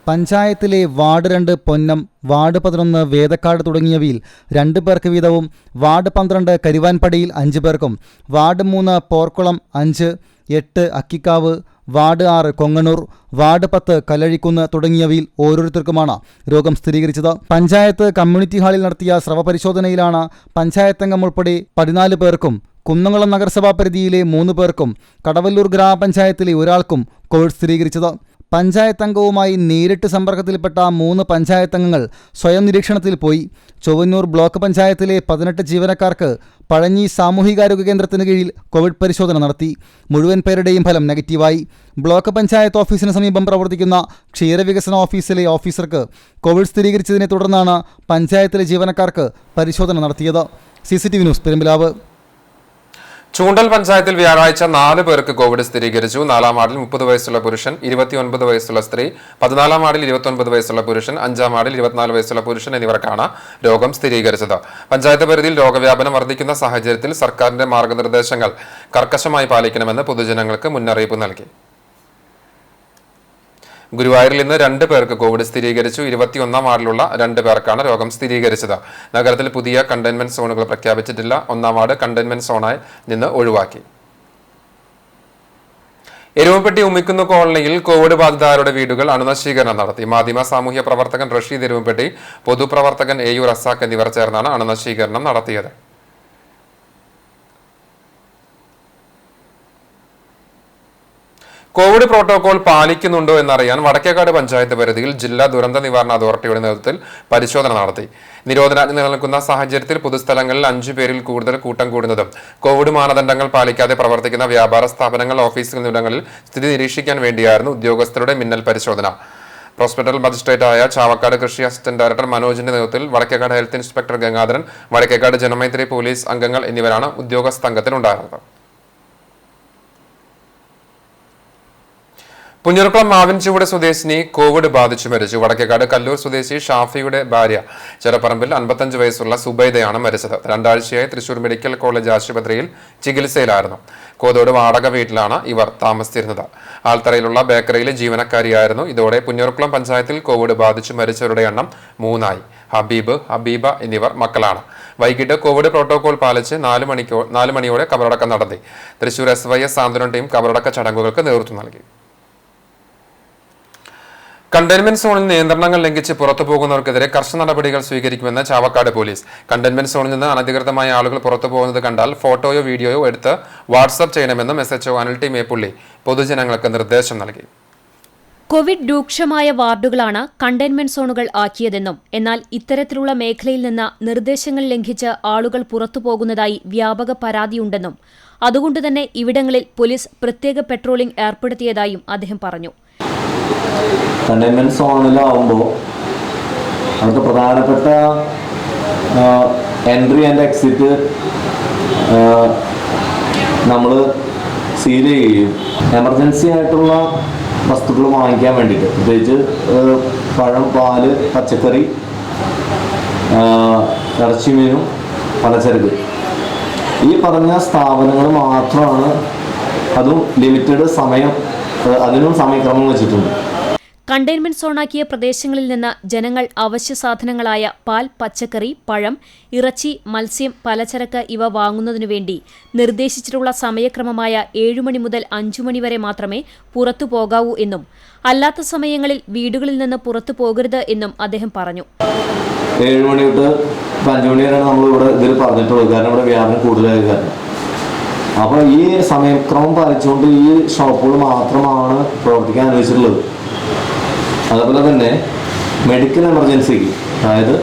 പഞ്ചായത്തിലെ വാർഡ് 2 പൊന്നം, വാർഡ് 11 വേദക്കാട് തുടങ്ങിയവയിൽ 2 പേർക്ക് വീതവും, വാർഡ് 12 കരുവാൻപടിയിൽ 5 പേർക്കും, ward 3 Porkulam 5, 8 Akkikkavu, ward 6 Konganur, ward 10 Kallazhikkunnu തുടങ്ങിയവയിൽ ഓരോരുത്തർക്കുമാണ് രോഗം സ്ഥിരീകരിച്ചത്. പഞ്ചായത്ത് കമ്മ്യൂണിറ്റി ഹാളിൽ നടത്തിയ സ്രവപരിശോധനയിലാണ് പഞ്ചായത്തംഗം ഉൾപ്പെടെ 14 പേർക്കും, കുന്നംകുളം നഗരസഭാ പരിധിയിലെ 3 പേർക്കും, കടവല്ലൂർ ഗ്രാമപഞ്ചായത്തിലെ ഒരാൾക്കും കോവിഡ് സ്ഥിരീകരിച്ചത്. പഞ്ചായത്ത് അംഗവുമായി നേരിട്ട് സമ്പർക്കത്തിൽപ്പെട്ട 3 പഞ്ചായത്തംഗങ്ങൾ സ്വയം നിരീക്ഷണത്തിൽ പോയി. ചൊവ്വന്നൂർ ബ്ലോക്ക് പഞ്ചായത്തിലെ 18 ജീവനക്കാർക്ക് പഴഞ്ഞി സാമൂഹികാരോഗ്യ കേന്ദ്രത്തിന് കീഴിൽ കോവിഡ് പരിശോധന നടത്തി. മുഴുവൻ പേരുടെയും ഫലം നെഗറ്റീവായി. ബ്ലോക്ക് പഞ്ചായത്ത് ഓഫീസിന് സമീപം പ്രവർത്തിക്കുന്ന ക്ഷീരവികസന ഓഫീസിലെ ഓഫീസർക്ക് കോവിഡ് സ്ഥിരീകരിച്ചതിനെ തുടർന്നാണ് പഞ്ചായത്തിലെ ജീവനക്കാർക്ക് പരിശോധന നടത്തിയത്. CCTV news, Perumpilavu. ചൂണ്ടൽ പഞ്ചായത്തിൽ വ്യാഴാഴ്ച 4 പേർക്ക് കോവിഡ് സ്ഥിരീകരിച്ചു. 4-ാം വാർഡിൽ 30 വയസ്സുള്ള പുരുഷൻ, 29 വയസ്സുള്ള സ്ത്രീ, 14-ാം വാർഡിൽ 29 വയസ്സുള്ള പുരുഷൻ, 5-ാം വാർഡിൽ 24 വയസ്സുള്ള പുരുഷൻ എന്നിവർക്കാണ് രോഗം സ്ഥിരീകരിച്ചത്. പഞ്ചായത്ത് പരിധിയിൽ രോഗവ്യാപനം വർദ്ധിക്കുന്ന സാഹചര്യത്തിൽ സർക്കാരിന്റെ മാർഗനിർദ്ദേശങ്ങൾ കർക്കശമായി പാലിക്കണമെന്ന് പൊതുജനങ്ങൾക്ക് മുന്നറിയിപ്പ് നൽകി. ഗുരുവായൂരിൽ ഇന്ന് 2 പേർക്ക് കോവിഡ് സ്ഥിരീകരിച്ചു. 21-ാം വാർഡിലുള്ള 2 പേർക്കാണ് രോഗം സ്ഥിരീകരിച്ചത്. നഗരത്തിൽ പുതിയ കണ്ടെയ്ൻമെന്റ് സോണുകൾ പ്രഖ്യാപിച്ചിട്ടില്ല. 1-ാം വാർഡ് കണ്ടെയ്ൻമെന്റ് സോണായി നിന്ന് ഒഴിവാക്കി. എരുമപ്പെട്ടി ഉമ്മിക്കുന്ന് കോളനിയിൽ കോവിഡ് ബാധിതരുടെ വീടുകൾ അണുനശീകരണം നടത്തി. മാധ്യമ സാമൂഹ്യ പ്രവർത്തകൻ റഷീദ് എരുമപ്പെട്ടി, പൊതുപ്രവർത്തകൻ AU റസാഖ് എന്നിവർ ചേർന്നാണ് അണുനശീകരണം നടത്തിയത്. കോവിഡ് പ്രോട്ടോകോൾ പാലിക്കുന്നുണ്ടോ എന്നറിയാൻ വടക്കേക്കാട് പഞ്ചായത്ത് പരിധിയിൽ ജില്ലാ ദുരന്ത നിവാരണ അതോറിറ്റിയുടെ നേതൃത്വത്തിൽ പരിശോധന നടത്തി. നിരോധനാജ്ഞ നിലനിൽക്കുന്ന സാഹചര്യത്തിൽ പൊതുസ്ഥലങ്ങളിൽ 5 പേരിൽ കൂടുതൽ കൂട്ടം കൂടുന്നതും കോവിഡ് മാനദണ്ഡങ്ങൾ പാലിക്കാതെ പ്രവർത്തിക്കുന്ന വ്യാപാര സ്ഥാപനങ്ങൾ, ഓഫീസുകൾ എന്നിവിടങ്ങളിൽ സ്ഥിതി നിരീക്ഷിക്കാൻ വേണ്ടിയായിരുന്നു ഉദ്യോഗസ്ഥരുടെ മിന്നൽ പരിശോധന. പ്രോസ്പെക്ടൽ മജിസ്ട്രേറ്റായ ചാവക്കാട് കൃഷി അസിസ്റ്റന്റ് ഡയറക്ടർ മനോജിന്റെ നേതൃത്വത്തിൽ Vadakkekad health inspector Gangadharan, Vadakkekad Janamaithri police അംഗങ്ങൾ എന്നിവരാണ് ഉദ്യോഗസ്ഥ സംഘത്തിലുണ്ടായിരുന്നത്. പുഞ്ഞൂർക്കുളം മാവിൻചുവട് സ്വദേശിനി കോവിഡ് ബാധിച്ചു മരിച്ചു. വടക്കേക്കാട് കല്ലൂർ സ്വദേശി ഷാഫിയുടെ ഭാര്യ ചെറപ്പറമ്പിൽ 55 വയസ്സുള്ള സുബൈദയാണ് മരിച്ചത്. 2 ആഴ്ചയായി തൃശൂർ മെഡിക്കൽ കോളേജ് ആശുപത്രിയിൽ ചികിത്സയിലായിരുന്നു. കോതോട് വാടക വീട്ടിലാണ് ഇവർ താമസിച്ചിരുന്നത്. ആൽത്തറയിലുള്ള ബേക്കറിയിലെ ജീവനക്കാരിയായിരുന്നു. ഇതോടെ പുഞ്ഞൂർക്കുളം പഞ്ചായത്തിൽ കോവിഡ് ബാധിച്ചു മരിച്ചവരുടെ എണ്ണം 3 ആയി. ഹബീബ്, ഹബീബ എന്നിവർ മക്കളാണ്. വൈകിട്ട് കോവിഡ് പ്രോട്ടോകോൾ പാലിച്ച് 4 മണിയോടെ കബറടക്കം നടത്തി. തൃശൂർ SYS സാന്ത്വനം ടീം കബറടക്ക ചടങ്ങുകൾക്ക് നേതൃത്വം നൽകി. കണ്ടെയ്ൻമെന്റ് സോണിൽ നിയന്ത്രണങ്ങൾ ലംഘിച്ച് പുറത്തു പോകുന്നവർക്കെതിരെ കർശന നടപടികൾ സ്വീകരിക്കുമെന്ന് ചാവക്കാട് പോലീസ്. കണ്ടെയ്ൻമെന്റ് സോണിൽ നിന്ന് അനധികൃതമായ ആളുകൾ പുറത്തു പോകുന്നത് കണ്ടാൽ ഫോട്ടോയോ വീഡിയോയോ എടുത്ത് വാട്സ്ആപ്പ് ചെയ്യണമെന്നും SHO അനിൽ ടി മേപ്പുള്ളി പൊതുജനങ്ങൾക്ക് നിർദ്ദേശം നൽകി. കോവിഡ് രൂക്ഷമായ വാർഡുകളാണ് കണ്ടെയ്ൻമെന്റ് സോണുകൾ ആക്കിയതെന്നും എന്നാൽ ഇത്തരത്തിലുള്ള മേഖലയിൽ നിന്ന് നിർദ്ദേശങ്ങൾ ലംഘിച്ച് ആളുകൾ പുറത്തുപോകുന്നതായി വ്യാപക പരാതിയുണ്ടെന്നും അതുകൊണ്ടുതന്നെ ഇവിടങ്ങളിൽ പോലീസ് പ്രത്യേക പെട്രോളിംഗ് ഏർപ്പെടുത്തിയതായും അദ്ദേഹം പറഞ്ഞു. കണ്ടെയ്ൻമെൻറ്റ് സോണിലാവുമ്പോൾ നമുക്ക് പ്രധാനപ്പെട്ട എൻട്രി ആൻഡ് എക്സിറ്റ് നമ്മൾ സീൽ ചെയ്യുകയും എമർജൻസി ആയിട്ടുള്ള വസ്തുക്കൾ വാങ്ങിക്കാൻ വേണ്ടിയിട്ട്, പ്രത്യേകിച്ച് പഴം, പാല്, പച്ചക്കറി, ഇറച്ചി, മീനും പലചരക്ക്, ഈ പറഞ്ഞ സ്ഥാപനങ്ങൾ മാത്രമാണ്, അതും ലിമിറ്റഡ് സമയം, അതിനും സമയക്രമം വെച്ചിട്ടുണ്ട്. കണ്ടെയ്ൻമെന്റ് സോണാക്കിയ പ്രദേശങ്ങളിൽ നിന്ന് ജനങ്ങൾ അവശ്യ സാധനങ്ങളായ പാൽ, പച്ചക്കറി, പഴം, ഇറച്ചി, മത്സ്യം, പലചരക്ക് ഇവ വാങ്ങുന്നതിനു വേണ്ടി നിർദ്ദേശിച്ചിട്ടുള്ള സമയക്രമമായ 7 മണി മുതൽ 5 മണി വരെ മാത്രമേ പുറത്തു പോകാവൂ എന്നും അല്ലാത്ത സമയങ്ങളിൽ വീടുകളിൽ നിന്ന് പുറത്തു പോകരുത് എന്നും അദ്ദേഹം പറഞ്ഞു. 7 മണി തൊട്ട് 5 മണി വരെയാണ് നമ്മൾ ഇവിടെ ഇതിൽ പറഞ്ഞിട്ടുള്ളത്. കാരണം ഇവിടെ വ്യാപനം കൂടുതലായ കാരണം. അപ്പോൾ ഈ സമയക്രമം പാലിച്ചുകൊണ്ട് ഈ ഷോപ്പുകൾ മാത്രമാണ് പ്രവർത്തിക്കാൻ അനുവദിച്ചിട്ടുള്ളത്. അതുപോലെ തന്നെ മെഡിക്കൽ എമർജൻസിക്ക്, അതായത്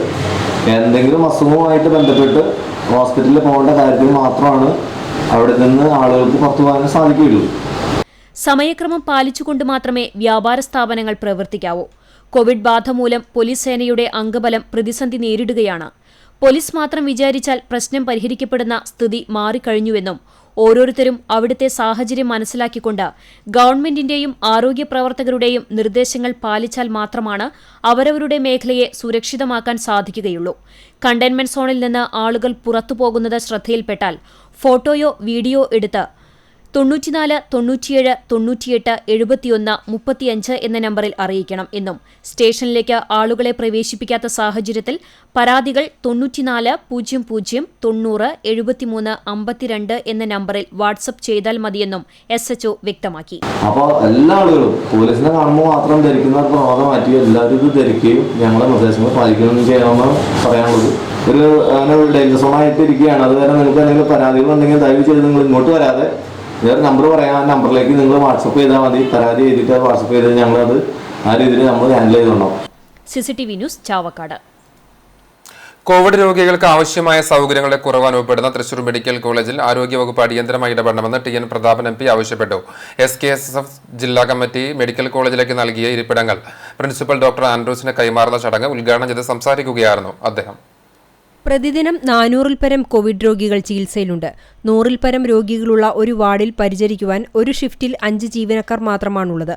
എന്തെങ്കിലും അസുഖവുമായിട്ട് ബന്ധപ്പെട്ട് ഹോസ്പിറ്റലിൽ പോകേണ്ട കാര്യത്തിൽ മാത്രമാണ് അവിടെ നിന്ന് ആളുകൾക്ക് പുറത്തു പോകാൻ സാധിക്കുകയുള്ളൂ. സമയക്രമം പാലിച്ചുകൊണ്ട് മാത്രമേ വ്യാപാര സ്ഥാപനങ്ങൾ പ്രവർത്തിക്കാവൂ. കോവിഡ് ബാധ മൂലം പോലീസ് സേനയുടെ അംഗബലം പ്രതിസന്ധി നേരിടുകയാണ്. പോലീസ് മാത്രം വിചാരിച്ചാൽ പ്രശ്നം പരിഹരിക്കപ്പെടുന്ന സ്ഥിതി മാറിക്കഴിഞ്ഞുവെന്നും ഓരോരുത്തരും അവിടുത്തെ സാഹചര്യം മനസ്സിലാക്കിക്കൊണ്ട് ഗവൺമെന്റിന്റെയും ആരോഗ്യ പ്രവർത്തകരുടെയും നിർദ്ദേശങ്ങൾ പാലിച്ചാൽ മാത്രമാണ് അവരവരുടെ മേഖലയെ സുരക്ഷിതമാക്കാൻ സാധിക്കുകയുള്ളൂ. കണ്ടെയ്ൻമെന്റ് സോണിൽ നിന്ന് ആളുകൾ പുറത്തുപോകുന്നത് ശ്രദ്ധയിൽപ്പെട്ടാൽ ഫോട്ടോയോ വീഡിയോ എടുത്ത് 94 97 98 71 35 എന്ന നമ്പറിൽ അറിയിക്കണം എന്നും സ്റ്റേഷനിലേക്ക് ആളുകളെ പ്രവേശിപ്പിക്കാത്ത സാഹചര്യത്തിൽ പരാതികൾ 94 00 90 73 52 എന്ന നമ്പറിൽ വാട്സപ്പ് ചെയ്താൽ മതിയെന്നും SHO വ്യക്തമാക്കി. അപ്പോൾ എല്ലാ ആളുകളും പോലീസിനെ കാണുമ്പോൾ മാത്രം ധരിക്കുന്ന പ്രമാദം മാറ്റി എല്ലാവരും ഇത് ധരിക്കുകയും ഞങ്ങളെ നിർദ്ദേശങ്ങൾ പാലിക്കുകയും ചെയ്യണമെന്ന് പറയാനുള്ളത്. ഒരു ഡേഞ്ചർ സോണായിട്ട് ഇരിക്കുകയാണ്. അതുവരെ നിങ്ങൾക്ക് എന്തെങ്കിലും പരാതികൾ ഉണ്ടെങ്കിൽ ദയവ് ചെയ്ത് നിങ്ങൾ ഇങ്ങോട്ട് വരാതെ വേറെ നമ്പർ പറയാം, ആ നമ്പറിലേക്ക് നിങ്ങൾ വാട്സപ്പ് ചെയ്താൽ മതി. പരാതി എഴുതിയിട്ട് വാട്സപ്പ് ചെയ്ത് ഞങ്ങളത് ആ രീതിയിൽ നമ്മൾ ഹാൻഡിൽ ചെയ്തോളാം. CCTV news, Chavakkad. കോവിഡ് രോഗികൾക്ക് ആവശ്യമായ സൗകര്യങ്ങളുടെ കുറവ് അനുഭവപ്പെടുന്ന തൃശൂർ മെഡിക്കൽ കോളേജിൽ ആരോഗ്യവകുപ്പ് അടിയന്തരമായി ഇടപെടണമെന്ന് TN പ്രതാപൻ MP ആവശ്യപ്പെട്ടു. SKSF ജില്ലാ കമ്മിറ്റി മെഡിക്കൽ കോളേജിലേക്ക് നൽകിയ ഇരിപ്പിടങ്ങൾ പ്രിൻസിപ്പൽ ഡോക്ടർ ആൻഡ്രൂസിന് കൈമാറുന്ന ചടങ്ങ് ഉദ്ഘാടനം ചെയ്ത് സംസാരിക്കുകയായിരുന്നു അദ്ദേഹം. പ്രതിദിനം 400-ൽ പരം കോവിഡ് രോഗികൾ ചികിത്സയിലുണ്ട്. 100-ൽ പരം രോഗികളുള്ള ഒരു വാർഡിൽ പരിചരിക്കുവാൻ ഒരു ഷിഫ്റ്റിൽ 5 ജീവനക്കാർ മാത്രമാണുള്ളത്.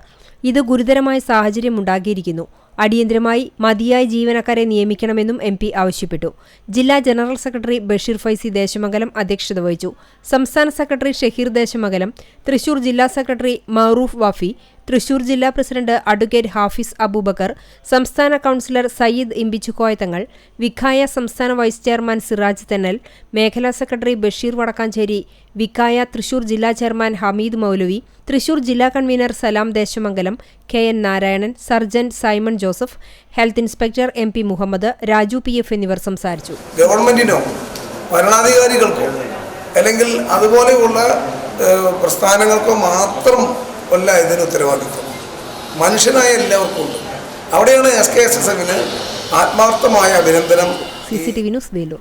ഇത് ഗുരുതരമായ സാഹചര്യമുണ്ടാക്കിയിരിക്കുന്നു. അടിയന്തരമായി മതിയായ ജീവനക്കാരെ നിയമിക്കണമെന്നും MP ആവശ്യപ്പെട്ടു. ജില്ലാ ജനറൽ സെക്രട്ടറി ബഷീർ ഫൈസി ദേശമംഗലം അധ്യക്ഷത വഹിച്ചു. സംസ്ഥാന സെക്രട്ടറി ഷഹീർ ദേശമംഗലം, തൃശൂർ ജില്ലാ സെക്രട്ടറി മഅറൂഫ് വാഫി, തൃശൂർ ജില്ലാ പ്രസിഡന്റ് അഡ്വക്കേറ്റ് ഹാഫിസ് അബൂബക്കർ, സംസ്ഥാന കൗൺസിലർ സയ്യിദ് ഇമ്പിച്ചുകോയ തങ്ങൾ, വിഖായ സംസ്ഥാന വൈസ് ചെയർമാൻ സിറാജ് തെന്നൽ, മേഖലാ സെക്രട്ടറി ബഷീർ വടക്കാഞ്ചേരി, വിഖായ തൃശൂർ ജില്ലാ ചെയർമാൻ ഹമീദ് മൗലവി, തൃശൂർ ജില്ലാ convener Salam Desamangalam, KN Narayanan, surgeon Simon Joseph, health inspector MP Muhammad, Raju PF എന്നിവർ സംസാരിച്ചു. ഗവൺമെന്റിനോ ഭരണാധികാരികൾക്കോ അല്ലെങ്കിൽ അതുപോലെയുള്ള പ്രസ്ഥാനങ്ങൾക്കോ മാത്രം അല്ല ഇതിന് ഉത്തരവാദിത്വം. മനുഷ്യനായ എല്ലാവർക്കും ഉണ്ട്. അവിടെയാണ് SKSFന് ആത്മാർത്ഥമായ അഭിനന്ദനം. CCTV news, Velur.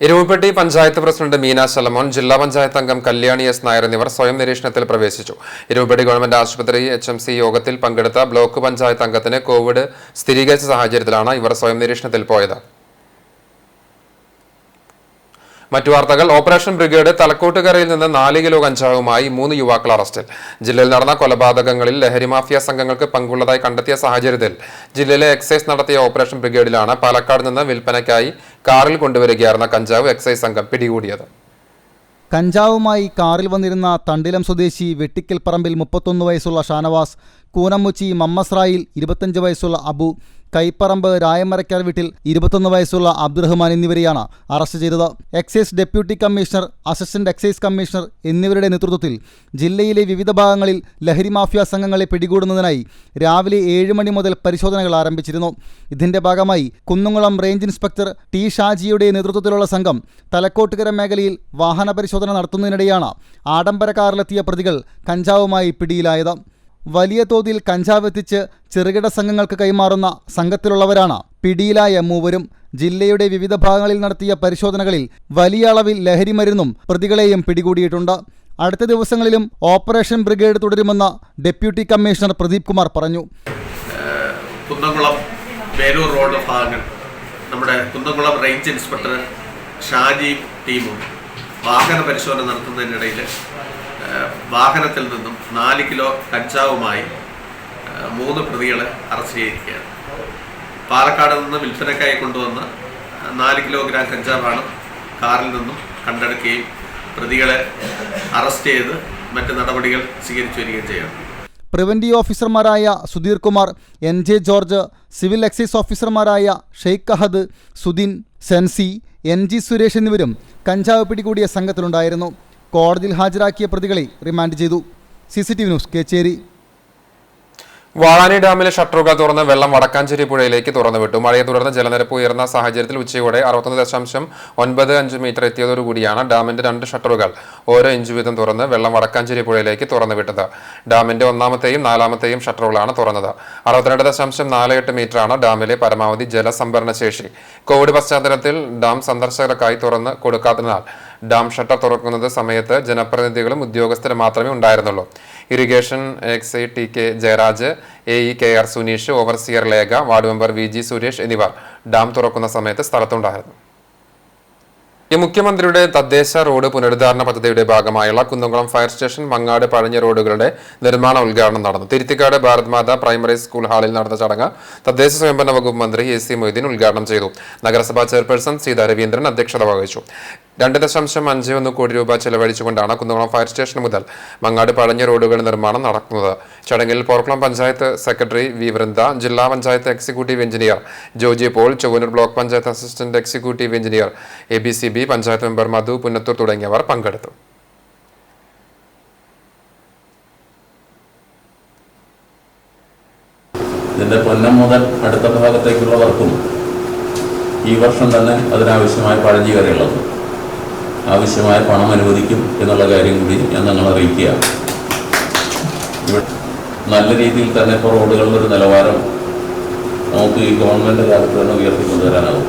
Erumapetty panchayat president Meena Solomon, ജില്ലാ പഞ്ചായത്ത് അംഗം കല്യാണി S നായർ എന്നിവർ സ്വയം നിരീക്ഷണത്തിൽ പ്രവേശിച്ചു. എരുമപ്പെട്ടി ഗവൺമെന്റ് ആശുപത്രി HMC യോഗത്തിൽ പങ്കെടുത്ത ബ്ലോക്ക് പഞ്ചായത്ത് അംഗത്തിന് കോവിഡ് സ്ഥിരീകരിച്ച സാഹചര്യത്തിലാണ് ഇവർ സ്വയം നിരീക്ഷണത്തിൽ പോയത്. മറ്റു വാർത്തകൾ. ഓപ്പറേഷൻ ബ്രിഗേഡ് തലക്കോട്ടുകരയിൽ നിന്ന് 4 കിലോ കഞ്ചാവുമായി 3 യുവാക്കൾ അറസ്റ്റിൽ. ജില്ലയിൽ നടന്ന കൊലപാതകങ്ങളിൽ ലഹരി മാഫിയ സംഘങ്ങൾക്ക് പങ്കുള്ളതായി കണ്ടെത്തിയ സാഹചര്യത്തിൽ ജില്ലയിലെ എക്സൈസ് നടത്തിയ ഓപ്പറേഷൻ ബ്രിഗേഡിലാണ് പാലക്കാട് നിന്ന് വിൽപ്പനയ്ക്കായി കാറിൽ കൊണ്ടുവരികയായിരുന്ന കഞ്ചാവ് എക്സൈസ് സംഘം പിടികൂടിയത്. കഞ്ചാവുമായി കാറിൽ വന്നിരുന്ന തണ്ടിലം സ്വദേശി വെട്ടിക്കൽ പറമ്പിൽ 31 വയസ്സുള്ള ഷാനവാസ്, കൂനമുച്ചി മമ്മസ്രായിൽ 25 വയസ്സുള്ള അബു, കൈപ്പറമ്പ് രായമരക്കാർ വീട്ടിൽ 21 വയസ്സുള്ള അബ്ദുറഹ്മാൻ എന്നിവരെയാണ് അറസ്റ്റ് ചെയ്തത്. Excise deputy commissioner, assistant excise commissioner എന്നിവരുടെ നേതൃത്വത്തിൽ ജില്ലയിലെ വിവിധ ഭാഗങ്ങളിൽ ലഹരി മാഫിയ സംഘങ്ങളെ പിടികൂടുന്നതിനായി രാവിലെ 7 മണി മുതൽ പരിശോധനകൾ ആരംഭിച്ചിരുന്നു. ഇതിന്റെ ഭാഗമായി കുന്നുംകുളം റേഞ്ച് ഇൻസ്പെക്ടർ T ഷാജിയുടെ നേതൃത്വത്തിലുള്ള സംഘം തലക്കോട്ടുകര മേഖലയിൽ വാഹന പരിശോധന നടത്തുന്നതിനിടെയാണ് ആഡംബര കാറിലെത്തിയ പ്രതികൾ കഞ്ചാവുമായി പിടിയിലായത്. വലിയ തോതിൽ കഞ്ചാവ് എത്തിച്ച് ചെറുകിട സംഘങ്ങൾക്ക് കൈമാറുന്ന സംഘത്തിലുള്ളവരാണ് പിടിയിലായ മൂവരും. ജില്ലയുടെ വിവിധ ഭാഗങ്ങളിൽ നടത്തിയ പരിശോധനകളിൽ വലിയ അളവിൽ ലഹരി മരുന്നും പ്രതികളെയും പിടികൂടിയിട്ടുണ്ട്. അടുത്ത ദിവസങ്ങളിലും ഓപ്പറേഷൻ ബ്രിഗേഡ് തുടരുമെന്ന് ഡെപ്യൂട്ടി കമ്മീഷണർ പ്രദീപ് കുമാർ പറഞ്ഞു. കുന്നംകുളം വേലൂർ റോഡ് ഭാഗങ്ങൾ നമ്മുടെ കുന്നംകുളം റേഞ്ച് ഇൻസ്പെക്ടർ ഷാജിയും ടീമും വാഹന പരിശോധന നടത്തുന്നതിനിടയിൽ വാഹനത്തിൽ നിന്നും 4 കിലോ കഞ്ചാവുമായി 3 പ്രതികളെ അറസ്റ്റ് ചെയ്തിരിക്കുകയാണ്. പാലക്കാട് നിന്ന് വിൽപ്പനക്കായി കൊണ്ടുവന്ന് 4 കിലോഗ്രാം കഞ്ചാവാണ് കാറിൽ നിന്നും കണ്ടെടുക്കുകയും പ്രതികളെ അറസ്റ്റ് ചെയ്ത് മറ്റ് നടപടികൾ സ്വീകരിച്ചു വരികയും ചെയ്യണം. പ്രിവന്റീവ് ഓഫീസർമാരായ Sudheer Kumar, NJ George, civil excise ഓഫീസർമാരായ ഷെയ്ഖ് അഹദ്, സുദിൻ, സെൻസി, NG സുരേഷ് എന്നിവരും കഞ്ചാവ് പിടികൂടിയ സംഘത്തിലുണ്ടായിരുന്നു. കോടതിയിൽ ഹാജരാക്കിയ പ്രതികളെ റിമാൻഡ് ചെയ്തു. CCTV news, Kecheri. വാഴാനി ഡാമിലെ ഷട്ടറുകൾ തുറന്ന് വെള്ളം വടക്കാഞ്ചേരി പുഴയിലേക്ക് തുറന്നുവിട്ടു. മഴയെ തുടർന്ന് ജലനിരപ്പ് ഉയർന്ന സാഹചര്യത്തിൽ ഉച്ചയോടെ 61.95 മീറ്റർ എത്തിയതോടുകൂടിയാണ് ഡാമിന്റെ 2 ഷട്ടറുകൾ ഓരോ ഇഞ്ച് വീതം തുറന്ന് വെള്ളം വടക്കാഞ്ചേരി പുഴയിലേക്ക് തുറന്നുവിട്ടത്. ഡാമിന്റെ 1ാമത്തെയും 4ാമത്തെയും ഷട്ടറുകളാണ് തുറന്നത്. 62.48 മീറ്ററാണ് ഡാമിലെ പരമാവധി ജലസംഭരണ ശേഷി. കോവിഡ് പശ്ചാത്തലത്തിൽ ഡാം സന്ദർശകർക്കായി തുറന്ന് കൊടുക്കാത്തതിനാൽ ഡാം ഷട്ടർ തുറക്കുന്നത് സമയത്ത് ജനപ്രതിനിധികളും ഉദ്യോഗസ്ഥരും മാത്രമേ ഉണ്ടായിരുന്നുള്ളൂ. ഇറിഗേഷൻ എക്സൈ TK Jayaraj, AE KR Suneesh, overseer Lekha, ward member VG Suresh എന്നിവർ ഡാം തുറക്കുന്ന സമയത്ത് സ്ഥലത്തുണ്ടായിരുന്നു. മുഖ്യമന്ത്രിയുടെ തദ്ദേശ റോഡ് പുനരുദ്ധാരണ പദ്ധതിയുടെ ഭാഗമായുള്ള കുന്നംകുളം ഫയർ സ്റ്റേഷൻ, മങ്ങാട്, പഴഞ്ഞ റോഡുകളുടെ നിർമ്മാണ ഉദ്ഘാടനം നടന്നു. തിരുത്തിക്കാട് ഭാരത് മാതാ പ്രൈമറി സ്കൂൾ ഹാളിൽ നടന്ന ചടങ്ങ് തദ്ദേശ സ്വയംഭരണ വകുപ്പ് മന്ത്രി AC മൊയ്തീൻ ഉദ്ഘാടനം ചെയ്തു. നഗരസഭാ ചെയർപേഴ്സൺ സീതാ രവീന്ദ്രൻ അധ്യക്ഷത വഹിച്ചു. 2.51 കോടി രൂപ ചെലവഴിച്ചുകൊണ്ടാണ് കുന്നംകുളം ഫയർ സ്റ്റേഷൻ മുതൽ മങ്ങാട്, പഴഞ്ഞ റോഡുകളുടെ നിർമ്മാണം നടക്കുന്നത്. ചടങ്ങിൽ പോർക്കുളം പഞ്ചായത്ത് സെക്രട്ടറി V വൃന്ദ, ജില്ലാ panchayat executive engineer Joji Paul, Chowwanur block panchayat assistant executive engineer ABCB, panchayat member Madhu Punnathur തുടങ്ങിയവർ പങ്കെടുത്തു. ഇതിന്റെ പൊന്നം മുതൽ അടുത്ത ഭാഗത്തേക്കുള്ള വർക്കും ഈ വർഷം തന്നെ അതിനാവശ്യമായ പഴഞ്ഞി വരെയുള്ളത് ആവശ്യമായ പണം അനുവദിക്കും എന്നുള്ള കാര്യം കൂടി ഞാൻ നിങ്ങളെ അറിയിക്കുക. ഇവിടെ നല്ല രീതിയിൽ തന്നെ ഇപ്പോൾ റോഡുകളുടെ ഒരു നിലവാരം നമുക്ക് ഈ ഗവൺമെന്റ് കാലത്ത് തന്നെ ഉയർത്തിക്കൊണ്ടുവരാനാവും.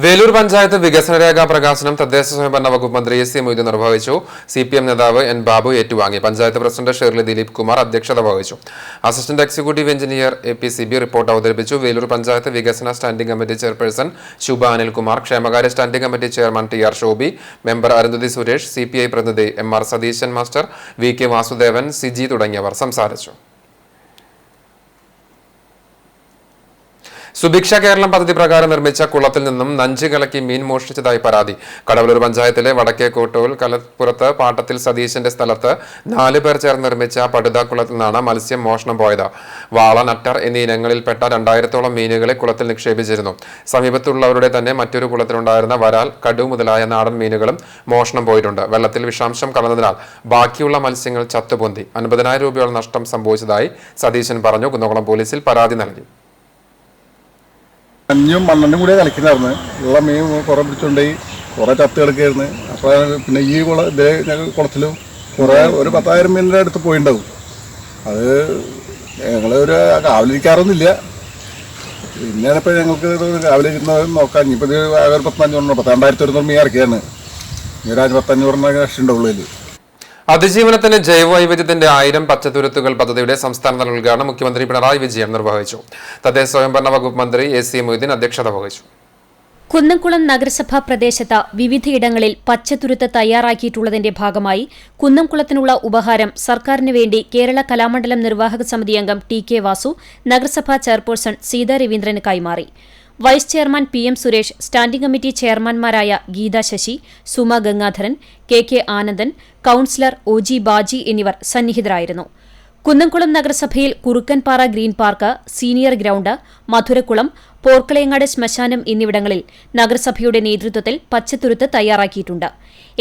വേലൂർ പഞ്ചായത്ത് വികസന രേഖാ പ്രകാശനം തദ്ദേശ സ്വയംഭരണ വകുപ്പ് മന്ത്രി AC മൊയ്തീൻ നിർവഹിച്ചു. CPM നേതാവ് N ബാബു ഏറ്റുവാങ്ങി. പഞ്ചായത്ത് പ്രസിഡന്റ് ഷേർലി ദിലീപ് കുമാർ അധ്യക്ഷത വഹിച്ചു. Assistant executive engineer APCB report അവതരിപ്പിച്ചു. വേലൂർ പഞ്ചായത്ത് വികസന standing committee chairperson Shubha Anilkumar, ക്ഷേമകാര്യ standing committee chairman TR Shobi, member Arundhati Suresh, CPI പ്രതിനിധി MR Satheesan master, VK Vasudevan, Siji തുടങ്ങിയവർ സംസാരിച്ചു. സുഭിക്ഷ കേരളം പദ്ധതി പ്രകാരം നിർമ്മിച്ച കുളത്തിൽ നിന്നും നഞ്ച് കലക്കി മീൻ മോഷ്ടിച്ചതായി പരാതി. കടവലൂർ പഞ്ചായത്തിലെ വടക്കേ കോട്ടൂൽ കലപ്പുറത്ത് പാട്ടത്തിൽ സതീശന്റെ സ്ഥലത്ത് 4 പേർ ചേർന്ന് നിർമ്മിച്ച പടുതാക്കുളത്തിൽ നിന്നാണ് മത്സ്യം മോഷണം പോയത്. വാള, നട്ടർ എന്നീ ഇനങ്ങളിൽപ്പെട്ട 2000-ഓളം മീനുകളെ കുളത്തിൽ നിക്ഷേപിച്ചിരുന്നു. സമീപത്തുള്ളവരുടെ തന്നെ മറ്റൊരു കുളത്തിലുണ്ടായിരുന്ന വരാൽ, കടു മുതലായ നാടൻ മീനുകളും മോഷണം പോയിട്ടുണ്ട്. വെള്ളത്തിൽ വിഷാംശം കലർന്നതിനാൽ ബാക്കിയുള്ള മത്സ്യങ്ങൾ ചത്തുപൊന്തി 50,000 രൂപയോളം നഷ്ടം സംഭവിച്ചതായി സതീശൻ പറഞ്ഞു. കുന്നംകുളം പോലീസിൽ പരാതി നൽകി. മഞ്ഞും മണ്ണെണ്ണും കൂടെ കളിക്കുന്നായിരുന്നു. ഉള്ള മീൻ കുറേ പിടിച്ചുകൊണ്ടുപോയി കുറേ ചത്ത് കളിക്കായിരുന്നു. അപ്പോൾ പിന്നെ ഈ കുളത്തിലും കുറേ ഒരു 10,000 മീനിൻ്റെ അടുത്ത് പോയിണ്ടാവും. അത് ഞങ്ങളൊരു കാവലിരിക്കാറൊന്നുമില്ല. പിന്നെയാണ് ഇപ്പോൾ ഞങ്ങൾക്ക് കാവലിരിക്കുന്നത് നോക്കാം. ഇനിയിപ്പോൾ ഇത് ആകെ ഒരു 2,500 മീൻ ഇറക്കിയാണ്. ഇനി ഒരു 500 രക്ഷയുണ്ടാവുള്ളൂ. ഇതിൽ അതിജീവനത്തിന് ജൈവവൈവിധ്യത്തിന്റെ 1000 പച്ചത്തുരുത്തുകൾ പദ്ധതിയുടെ സംസ്ഥാനതല ഉദ്ഘാടനം മുഖ്യമന്ത്രി പിണറായി വിജയൻ നിർവഹിച്ചു. തദ്ദേശ സ്വയംഭരണ വകുപ്പ് മന്ത്രി AC മൊയ്തീൻ അധ്യക്ഷത വഹിച്ചു. കുന്നംകുളം നഗരസഭാ പ്രദേശത്ത് വിവിധയിടങ്ങളിൽ പച്ചത്തുരുത്ത് തയ്യാറാക്കിയിട്ടുള്ളതിന്റെ ഭാഗമായി കുന്നംകുളത്തിനുള്ള ഉപഹാരം സർക്കാരിന് വേണ്ടി കേരള കലാമണ്ഡലം നിർവാഹക സമിതി അംഗം TK വാസു നഗരസഭാ ചെയർപേഴ്സൺ സീതാ രവീന്ദ്രന് കൈമാറി. Vice chairman PM Suresh, standing committee ചെയർമാൻമാരായ Geetha Sasi, Suma Gangadharan, KK Anandan, councillor OG Baji എന്നിവർ സന്നിഹിതരായിരുന്നു. കുന്നംകുളം നഗരസഭയിൽ Kurukkanpara green park, senior ground, Madhurakkulam, Porkalayangad ശ്മശാനം എന്നിവിടങ്ങളിൽ നഗരസഭയുടെ നേതൃത്വത്തിൽ പച്ചത്തുരുത്ത് തയ്യാറാക്കിയിട്ടുണ്ട്.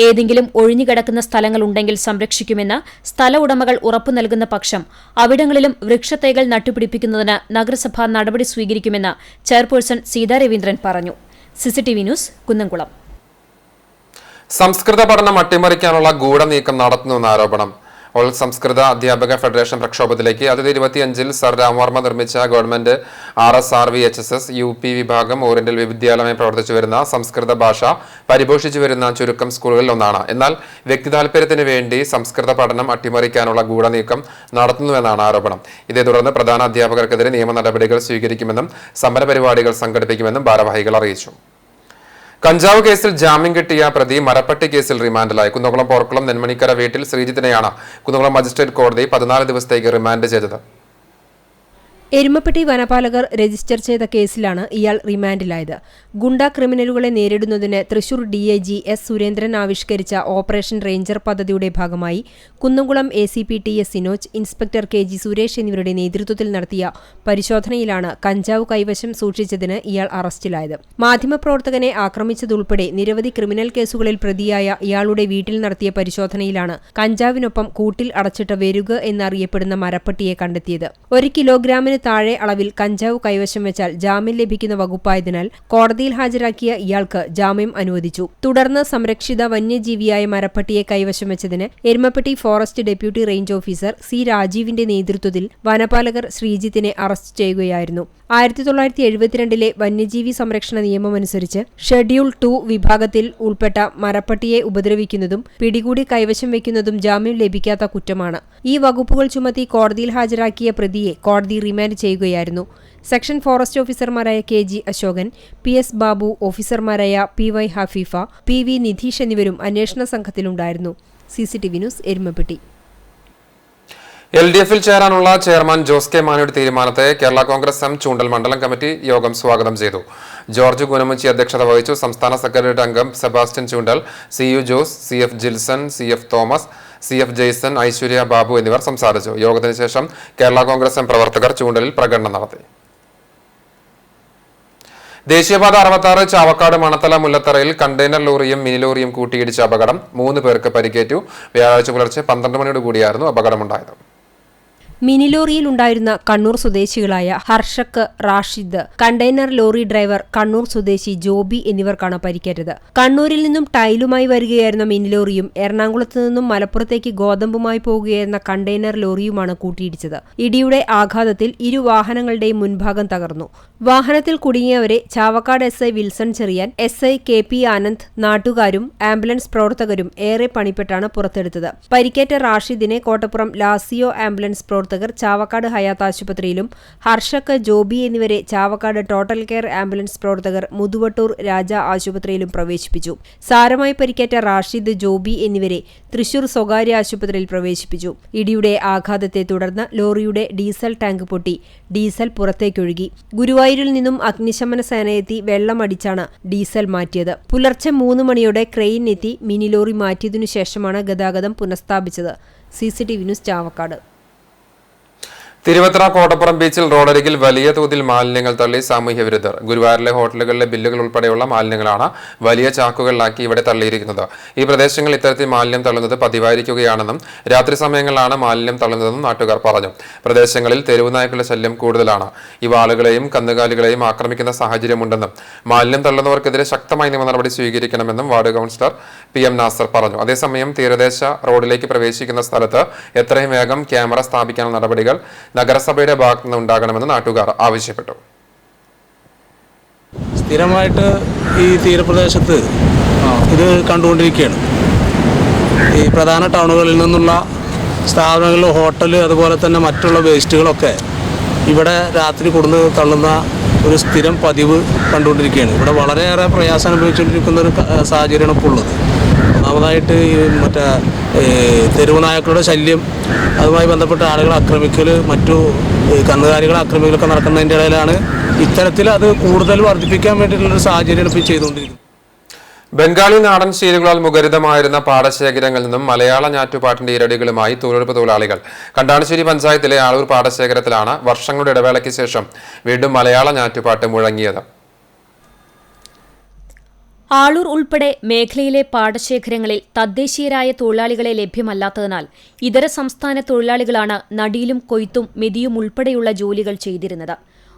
ഏതെങ്കിലും ഒഴിഞ്ഞുകിടക്കുന്ന സ്ഥലങ്ങളുണ്ടെങ്കിൽ സംരക്ഷിക്കുമെന്ന് സ്ഥല ഉടമകൾ ഉറപ്പു നൽകുന്ന പക്ഷം അവിടങ്ങളിലും വൃക്ഷത്തൈകൾ നട്ടുപിടിപ്പിക്കുന്നതിന് നഗരസഭ നടപടി സ്വീകരിക്കുമെന്ന് ചെയർപേഴ്സൺ സീതാ രവീന്ദ്രൻ പറഞ്ഞു. CCTV news, Kunnamkulam. സംസ്കൃത പഠനം അട്ടിമറിക്കാനുള്ള ഗൂഢനീക്കം നടത്തുന്നുവെന്ന ആരോപണം. ഓൾ സംസ്കൃത അധ്യാപക ഫെഡറേഷൻ പ്രക്ഷോഭത്തിലേക്ക് 2025 സർ രാമവർമ്മ നിർമ്മിച്ച ഗവൺമെന്റ് RSRVHSS UP വിഭാഗം ഓറിയന്റൽ വിദ്യാലയമായി പ്രവർത്തിച്ചു വരുന്ന സംസ്കൃത ഭാഷ പരിപോഷിച്ചു വരുന്ന ചുരുക്കം സ്കൂളുകളിൽ ഒന്നാണ്. എന്നാൽ വ്യക്തി താൽപര്യത്തിന് വേണ്ടി സംസ്കൃത പഠനം അട്ടിമറിക്കാനുള്ള ഗൂഢനീക്കം നടത്തുന്നുവെന്നാണ് ആരോപണം. ഇതേ തുടർന്ന് പ്രധാന അധ്യാപകർക്കെതിരെ നിയമ നടപടികൾ സ്വീകരിക്കുമെന്നും സമരപരിപാടികൾ സംഘടിപ്പിക്കുമെന്നും ഭാരവാഹികൾ അറിയിച്ചു. കഞ്ചാവ് കേസിൽ ജാമ്യം കിട്ടിയ പ്രതി മരപ്പട്ടി കേസിൽ റിമാൻഡിലായി. കുന്നംകുളം പോർക്കുളം നെന്മണിക്കര വീട്ടിൽ ശ്രീജിത്തിനെയാണ് കുന്നംകുളം മജിസ്ട്രേറ്റ് കോടതി 14 ദിവസത്തേക്ക് റിമാൻഡ് ചെയ്തത്. എരുമപ്പെട്ടി വനപാലകർ രജിസ്റ്റർ ചെയ്ത കേസിലാണ് ഇയാൾ റിമാൻഡിലായത്. ഗുണ്ട ക്രിമിനലുകളെ നേരിടുന്നതിന് തൃശൂർ DIG S. സുരേന്ദ്രൻ ആവിഷ്കരിച്ച ഓപ്പറേഷൻ റേഞ്ചർ പദ്ധതിയുടെ ഭാഗമായി Kunnamkulam ACP TS Sinoj, inspector KG Suresh എന്നിവരുടെ നേതൃത്വത്തിൽ നടത്തിയ പരിശോധനയിലാണ് കഞ്ചാവ് കൈവശം സൂക്ഷിച്ചതിന് ഇയാൾ അറസ്റ്റിലായത്. മാധ്യമപ്രവർത്തകനെ ആക്രമിച്ചതുൾപ്പെടെ നിരവധി ക്രിമിനൽ കേസുകളിൽ പ്രതിയായ ഇയാളുടെ വീട്ടിൽ നടത്തിയ പരിശോധനയിലാണ് കഞ്ചാവിനൊപ്പം കൂട്ടിൽ അടച്ചിട്ട വെരുക് എന്നറിയപ്പെടുന്ന മരപ്പട്ടിയെ കണ്ടെത്തിയത്. 1 കിലോഗ്രാമിന് താഴെ അളവിൽ കഞ്ചാവ് കൈവശം വെച്ചാൽ ജാമ്യം ലഭിക്കുന്ന വകുപ്പായതിനാൽ കോടതിയിൽ ഹാജരാക്കിയ ഇയാൾക്ക് ജാമ്യം അനുവദിച്ചു. തുടർന്ന് സംരക്ഷിത വന്യജീവിയായ മരപ്പട്ടിയെ കൈവശം വെച്ചതിന് Erumapetty forest deputy range officer C. രാജീവിന്റെ നേതൃത്വത്തിൽ വനപാലകർ ശ്രീജിത്തിനെ അറസ്റ്റ് ചെയ്യുകയായിരുന്നു. 1972 വന്യജീവി സംരക്ഷണ നിയമമനുസരിച്ച് ഷെഡ്യൂൾ 2 വിഭാഗത്തിൽ ഉൾപ്പെട്ട മരപ്പട്ടിയെ ഉപദ്രവിക്കുന്നതും പിടികൂടി കൈവശം വയ്ക്കുന്നതും ജാമ്യം ലഭിക്കാത്ത കുറ്റമാണ്. ഈ വകുപ്പുകൾ ചുമത്തി കോടതിയിൽ ഹാജരാക്കിയ പ്രതിയെ കോടതി റിമാൻഡ് ചെയ്യുകയായിരുന്നു. സെക്ഷൻ ഫോറസ്റ്റ് ഓഫീസർമാരായ KG അശോകൻ, PS ബാബു, ഓഫീസർമാരായ PY ഹഫീഫ, PV നിധീഷ് എന്നിവരും അന്വേഷണ സംഘത്തിലുണ്ടായിരുന്നു. CCTV news, Erumapetty. LDF-ൽ ചേരാനുള്ള ചെയർമാൻ ജോസ് കെ മാണിയുടെ തീരുമാനത്തെ കേരള കോൺഗ്രസ് എം ചൂണ്ടൽ മണ്ഡലം കമ്മിറ്റി യോഗം സ്വാഗതം ചെയ്തു. ജോർജ് ഗുനമുച്ചി അധ്യക്ഷത വഹിച്ചു. സംസ്ഥാന സെക്രട്ടേറിയറ്റ് അംഗം Sebastian Choondal, CU Jose, CF Jilson, CF Thomas, CF Jaison, Aishwarya Babu എന്നിവർ സംസാരിച്ചു. യോഗത്തിന് ശേഷം കേരള കോൺഗ്രസ് എം പ്രവർത്തകർ ചൂണ്ടലിൽ പ്രകടനം നടത്തി. ദേശീയപാത 66 ചാവക്കാട് മണത്തല മുല്ലത്തറയിൽ കണ്ടെയ്നർ ലോറിയും മിനി ലോറിയും കൂട്ടിയിടിച്ച അപകടം. 3 പേർക്ക് പരിക്കേറ്റു. വ്യാഴാഴ്ച പുലർച്ചെ 12 മണിയോട് കൂടിയായിരുന്നു അപകടമുണ്ടായത്. മിനി ലോറിയിൽ ഉണ്ടായിരുന്ന കണ്ണൂർ സ്വദേശികളായ ഹർഷക്ക്, Rashid, container lorry driver Kannur സ്വദേശി ജോബി എന്നിവർക്കാണ് പരിക്കേറ്റത്. കണ്ണൂരിൽ നിന്നും ടൈലുമായി വരികയായിരുന്ന മിനി ലോറിയും എറണാകുളത്ത് നിന്നും മലപ്പുറത്തേക്ക് ഗോതമ്പുമായി പോകുകയായിരുന്ന കണ്ടെയ്നർ ലോറിയുമാണ് കൂട്ടിയിടിച്ചത്. ഇടിയുടെ ആഘാതത്തിൽ ഇരു വാഹനങ്ങളുടെയും മുൻഭാഗം തകർന്നു. വാഹനത്തിൽ കുടുങ്ങിയവരെ Chavakkad SI Wilson Cherian, SI KP Anand, നാട്ടുകാരും ആംബുലൻസ് പ്രവർത്തകരും ഏറെ പണിപ്പെട്ടാണ് പുറത്തെടുത്തത്. പരിക്കേറ്റ റാഷിദിനെ കോട്ടപ്പുറം ലാസിയോ ആംബുലൻസ് പ്രവർത്തകർ ചാവക്കാട് ഹയാത്ത് ആശുപത്രിയിലും ഹർഷക്ക്, ജോബി എന്നിവരെ ചാവക്കാട് ടോട്ടൽ കെയർ ആംബുലൻസ് പ്രവർത്തകർ മുതുവട്ടൂർ രാജ ആശുപത്രിയിലും പ്രവേശിപ്പിച്ചു. സാരമായി പരിക്കേറ്റ റാഷിദ്, ജോബി എന്നിവരെ തൃശൂർ സ്വകാര്യ ആശുപത്രിയിൽ പ്രവേശിപ്പിച്ചു. ഇടിയുടെ ആഘാതത്തെ തുടർന്ന് ലോറിയുടെ ഡീസൽ ടാങ്ക് പൊട്ടി ഡീസൽ പുറത്തേക്കൊഴുകി. ഗുരുവായൂരിൽ നിന്നും അഗ്നിശമന സേനയെത്തി വെള്ളമടിച്ചാണ് ഡീസൽ മാറ്റിയത്. പുലർച്ചെ 3 മണിയോടെ ക്രെയിൻ എത്തി മിനി ലോറി മാറ്റിയതിനു ശേഷമാണ് ഗതാഗതം പുനഃസ്ഥാപിച്ചത്. CCTV news, Chavakkad. തിരുവത്ര കോട്ടപ്പുറം ബീച്ചിൽ റോഡരികിൽ വലിയ തോതിൽ മാലിന്യങ്ങൾ തള്ളി സാമൂഹ്യ വിരുദ്ധർ. ഗുരുവായൂരിലെ ഹോട്ടലുകളിലെ ബില്ലുകൾ ഉൾപ്പെടെയുള്ള മാലിന്യങ്ങളാണ് വലിയ ചാക്കുകളിലാക്കി ഇവിടെ തള്ളിയിരിക്കുന്നത്. ഈ പ്രദേശങ്ങളിൽ ഇത്തരത്തിൽ മാലിന്യം തള്ളുന്നത് പതിവായിരിക്കുകയാണെന്നും രാത്രി സമയങ്ങളിലാണ് മാലിന്യം തള്ളുന്നതെന്നും നാട്ടുകാർ പറഞ്ഞു. പ്രദേശങ്ങളിൽ തെരുവ് നായ്ക്കളുടെ ശല്യം കൂടുതലാണ്. ഇവ ആളുകളെയും കന്നുകാലികളെയും ആക്രമിക്കുന്ന സാഹചര്യമുണ്ടെന്നും മാലിന്യം തള്ളുന്നവർക്കെതിരെ ശക്തമായ നിയമ നടപടി സ്വീകരിക്കണമെന്നും വാർഡ് കൗൺസിലർ PM നാസർ പറഞ്ഞു. അതേസമയം തീരദേശ റോഡിലേക്ക് പ്രവേശിക്കുന്ന സ്ഥലത്ത് എത്രയും വേഗം ക്യാമറ സ്ഥാപിക്കാനുള്ള നടപടികൾ നഗരസഭയുടെ ഭാഗത്തുനിന്ന് ഉണ്ടാകണമെന്ന് നാട്ടുകാർ ആവശ്യപ്പെട്ടു. സ്ഥിരമായിട്ട് ഈ തീരപ്രദേശത്ത് ഇത് കണ്ടുകൊണ്ടിരിക്കുകയാണ്. ഈ പ്രധാന ടൗണുകളിൽ നിന്നുള്ള സ്ഥാപനങ്ങളിൽ, ഹോട്ടൽ, അതുപോലെ തന്നെ മറ്റുള്ള വേസ്റ്റുകളൊക്കെ ഇവിടെ രാത്രി കൊടുന്ന് തള്ളുന്ന ഒരു സ്ഥിരം പതിവ് കണ്ടുകൊണ്ടിരിക്കുകയാണ്. ഇവിടെ വളരെയേറെ പ്രയാസം അനുഭവിച്ചുകൊണ്ടിരിക്കുന്ന ഒരു സാഹചര്യമാണ് ഇപ്പോൾ ഉള്ളത്. ഒന്നാമതായിട്ട് ഈ മറ്റേ തെരുവ് നായ്ക്കളുടെ ശല്യം, അതുമായി ബന്ധപ്പെട്ട ആളുകളെ ആക്രമിക്കൽ, മറ്റു കന്നുകാലികളെ ആക്രമിക്കലൊക്കെ നടക്കുന്നതിൻ്റെ ഇടയിലാണ് ഇത്തരത്തിൽ അത് കൂടുതൽ വർദ്ധിപ്പിക്കാൻ വേണ്ടിയിട്ടുള്ളൊരു സാഹചര്യമാണ് ഇപ്പോൾ ചെയ്തുകൊണ്ടിരിക്കുന്നത്. ബംഗാളി നാടൻ ശീലുകളാൽ മുഖരിതമായിരുന്ന പാടശേഖരങ്ങളിൽ നിന്നും മലയാള ഞാറ്റുപാട്ടിന്റെ ഇരടികളുമായി തൊഴിലുറപ്പ് തൊഴിലാളികൾ. കണ്ടാണശ്ശേരി പഞ്ചായത്തിലെ ആളൂർ പാടശേഖരത്തിലാണ് വർഷങ്ങളുടെ ഇടവേളയ്ക്ക് ശേഷം വീണ്ടും മലയാള ഞാറ്റുപാട്ട് മുഴങ്ങിയത്. ആളൂർ ഉൾപ്പെടെ മേഖലയിലെ പാടശേഖരങ്ങളിൽ തദ്ദേശീയരായ തൊഴിലാളികളെ ലഭ്യമല്ലാത്തതിനാൽ ഇതര സംസ്ഥാന തൊഴിലാളികളാണ് നടിയിലും കൊയ്ത്തും മെതിയും ഉൾപ്പെടെയുള്ള ജോലികൾ ചെയ്തിരുന്നത്.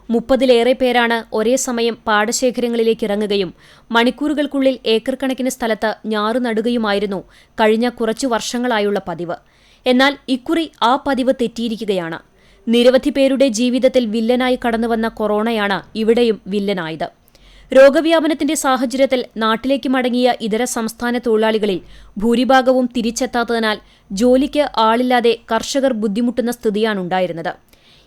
30-ലേറെ പേരാണ് ഒരേ സമയം പാടശേഖരങ്ങളിലേക്ക് ഇറങ്ങുകയും മണിക്കൂറുകൾക്കുള്ളിൽ ഏക്കർ കണക്കിന് സ്ഥലത്ത് ഞാറു നടുകയുമായിരുന്നു കഴിഞ്ഞ കുറച്ചു വർഷങ്ങളായുള്ള പതിവ്. എന്നാൽ ഇക്കുറി ആ പതിവ് തെറ്റിയിരിക്കുകയാണ്. നിരവധി പേരുടെ ജീവിതത്തിൽ വില്ലനായി കടന്നുവന്ന കൊറോണയാണ് ഇവിടെയും വില്ലനായത്. രോഗവ്യാപനത്തിന്റെ സാഹചര്യത്തിൽ നാട്ടിലേക്ക് മടങ്ങിയ ഇതര സംസ്ഥാന തൊഴിലാളികളിൽ ഭൂരിഭാഗവും തിരിച്ചെത്താത്തതിനാൽ ജോലിക്ക് ആളില്ലാതെ കർഷകർ ബുദ്ധിമുട്ടുന്ന സ്ഥിതിയാണുണ്ടായിരുന്നത്.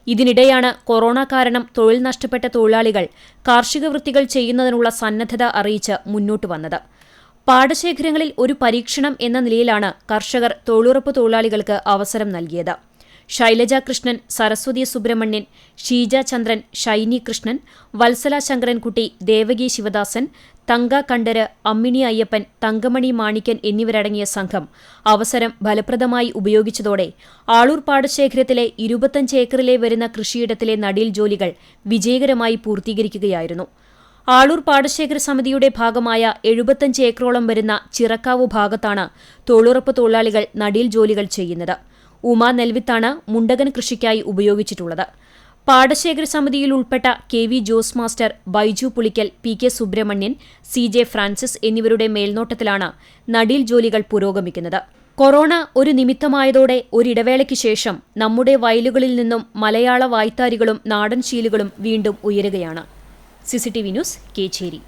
ഇതിനിടെയാണ് കൊറോണ കാരണം തൊഴിൽ നഷ്ടപ്പെട്ട തൊഴിലാളികൾ കാർഷിക വൃത്തികൾ ചെയ്യുന്നതിനുള്ള സന്നദ്ധത അറിയിച്ച് മുന്നോട്ട് വന്നത്. പാടശേഖരങ്ങളിൽ ഒരു പരീക്ഷണം എന്ന നിലയിലാണ് കർഷകർ തൊഴിലുറപ്പ് തൊഴിലാളികൾക്ക് അവസരം നൽകിയത്. ശൈലജ കൃഷ്ണൻ, സരസ്വതി സുബ്രഹ്മണ്യൻ, ഷീജ ചന്ദ്രൻ, ഷൈനി കൃഷ്ണൻ, വത്സല ശങ്കരൻകുട്ടി, ദേവകി ശിവദാസൻ, തങ്ക കണ്ടര്, അമ്മിണി അയ്യപ്പൻ, തങ്കമണി മാണിക്കൻ എന്നിവരടങ്ങിയ സംഘം അവസരം ഫലപ്രദമായി ഉപയോഗിച്ചതോടെ ആളൂർ പാടശേഖരത്തിലെ 25 ഏക്കറിലെ വരുന്ന കൃഷിയിടത്തിലെ നടീൽ ജോലികൾ വിജയകരമായി പൂർത്തീകരിക്കുകയായിരുന്നു. ആളൂർ പാടശേഖര സമിതിയുടെ ഭാഗമായ 75 ഏക്കറോളം വരുന്ന ചിറക്കാവു ഭാഗത്താണ് തൊഴിലുറപ്പ് തൊഴിലാളികൾ നടീൽ ജോലികൾ ചെയ്യുന്നത്. ഉമാ നെൽവിത്താണ് മുണ്ടകൻ കൃഷിക്കായി ഉപയോഗിച്ചിട്ടുള്ളത്. പാടശേഖര സമിതിയിൽ ഉൾപ്പെട്ട KV Jose master, Baiju Pulikkal, PK Subramanian, CJ Francis എന്നിവരുടെ മേൽനോട്ടത്തിലാണ് നടീൽ ജോലികൾ പുരോഗമിക്കുന്നത്. കൊറോണ ഒരു നിമിത്തമായതോടെ ഒരിടവേളയ്ക്ക് ശേഷം നമ്മുടെ വയലുകളിൽ നിന്നും മലയാള വായ്ത്താരികളും നാടൻ ശീലുകളും വീണ്ടും ഉയരുകയാണ്. CCTV news, Kecheri.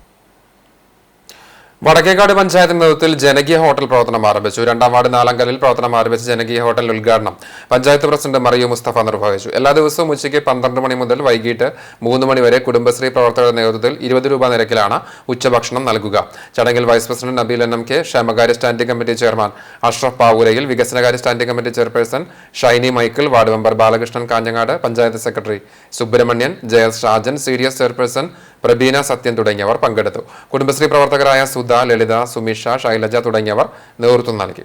വടക്കേക്കാട് പഞ്ചായത്തിന്റെ നേതൃത്വത്തിൽ ജനകീയ ഹോട്ടൽ പ്രവർത്തനം ആരംഭിച്ചു. 2ാം വാർഡ് 4ാം കല്ലിൽ പ്രവർത്തനം ആരംഭിച്ച ജനകീയ ഹോട്ടൽ ഉദ്ഘാടനം പഞ്ചായത്ത് പ്രസിഡന്റ് മറിയു മുസ്തഫ നിർവഹിച്ചു. എല്ലാ ദിവസവും ഉച്ചയ്ക്ക് 12 മണി മുതൽ വൈകിട്ട് 3 മണി വരെ കുടുംബശ്രീ പ്രവർത്തകരുടെ നേതൃത്വത്തിൽ 20 രൂപ നിരക്കിലാണ് ഉച്ചഭക്ഷണം നൽകുക. ചടങ്ങിൽ വൈസ് പ്രസിഡന്റ് നബീൽ NMK, ക്ഷേമകാര്യ സ്റ്റാൻഡിംഗ് കമ്മിറ്റി ചെയർമാൻ അഷ്റഫ് പാവൂരയിൽ, വികസനകാര്യ standing committee chairperson Shiny Michael, ward member Balakrishnan Kanhangad, panchayat secretary Subramanian, JS Shajan, CDS chairperson Prabeena Sathyan തുടങ്ങിയവർ പങ്കെടുത്തു. കുടുംബശ്രീ പ്രവർത്തകരായ സുധ, ലളിത, സുമിഷ, ശൈലജ തുടങ്ങിയവർ നേതൃത്വം നൽകി.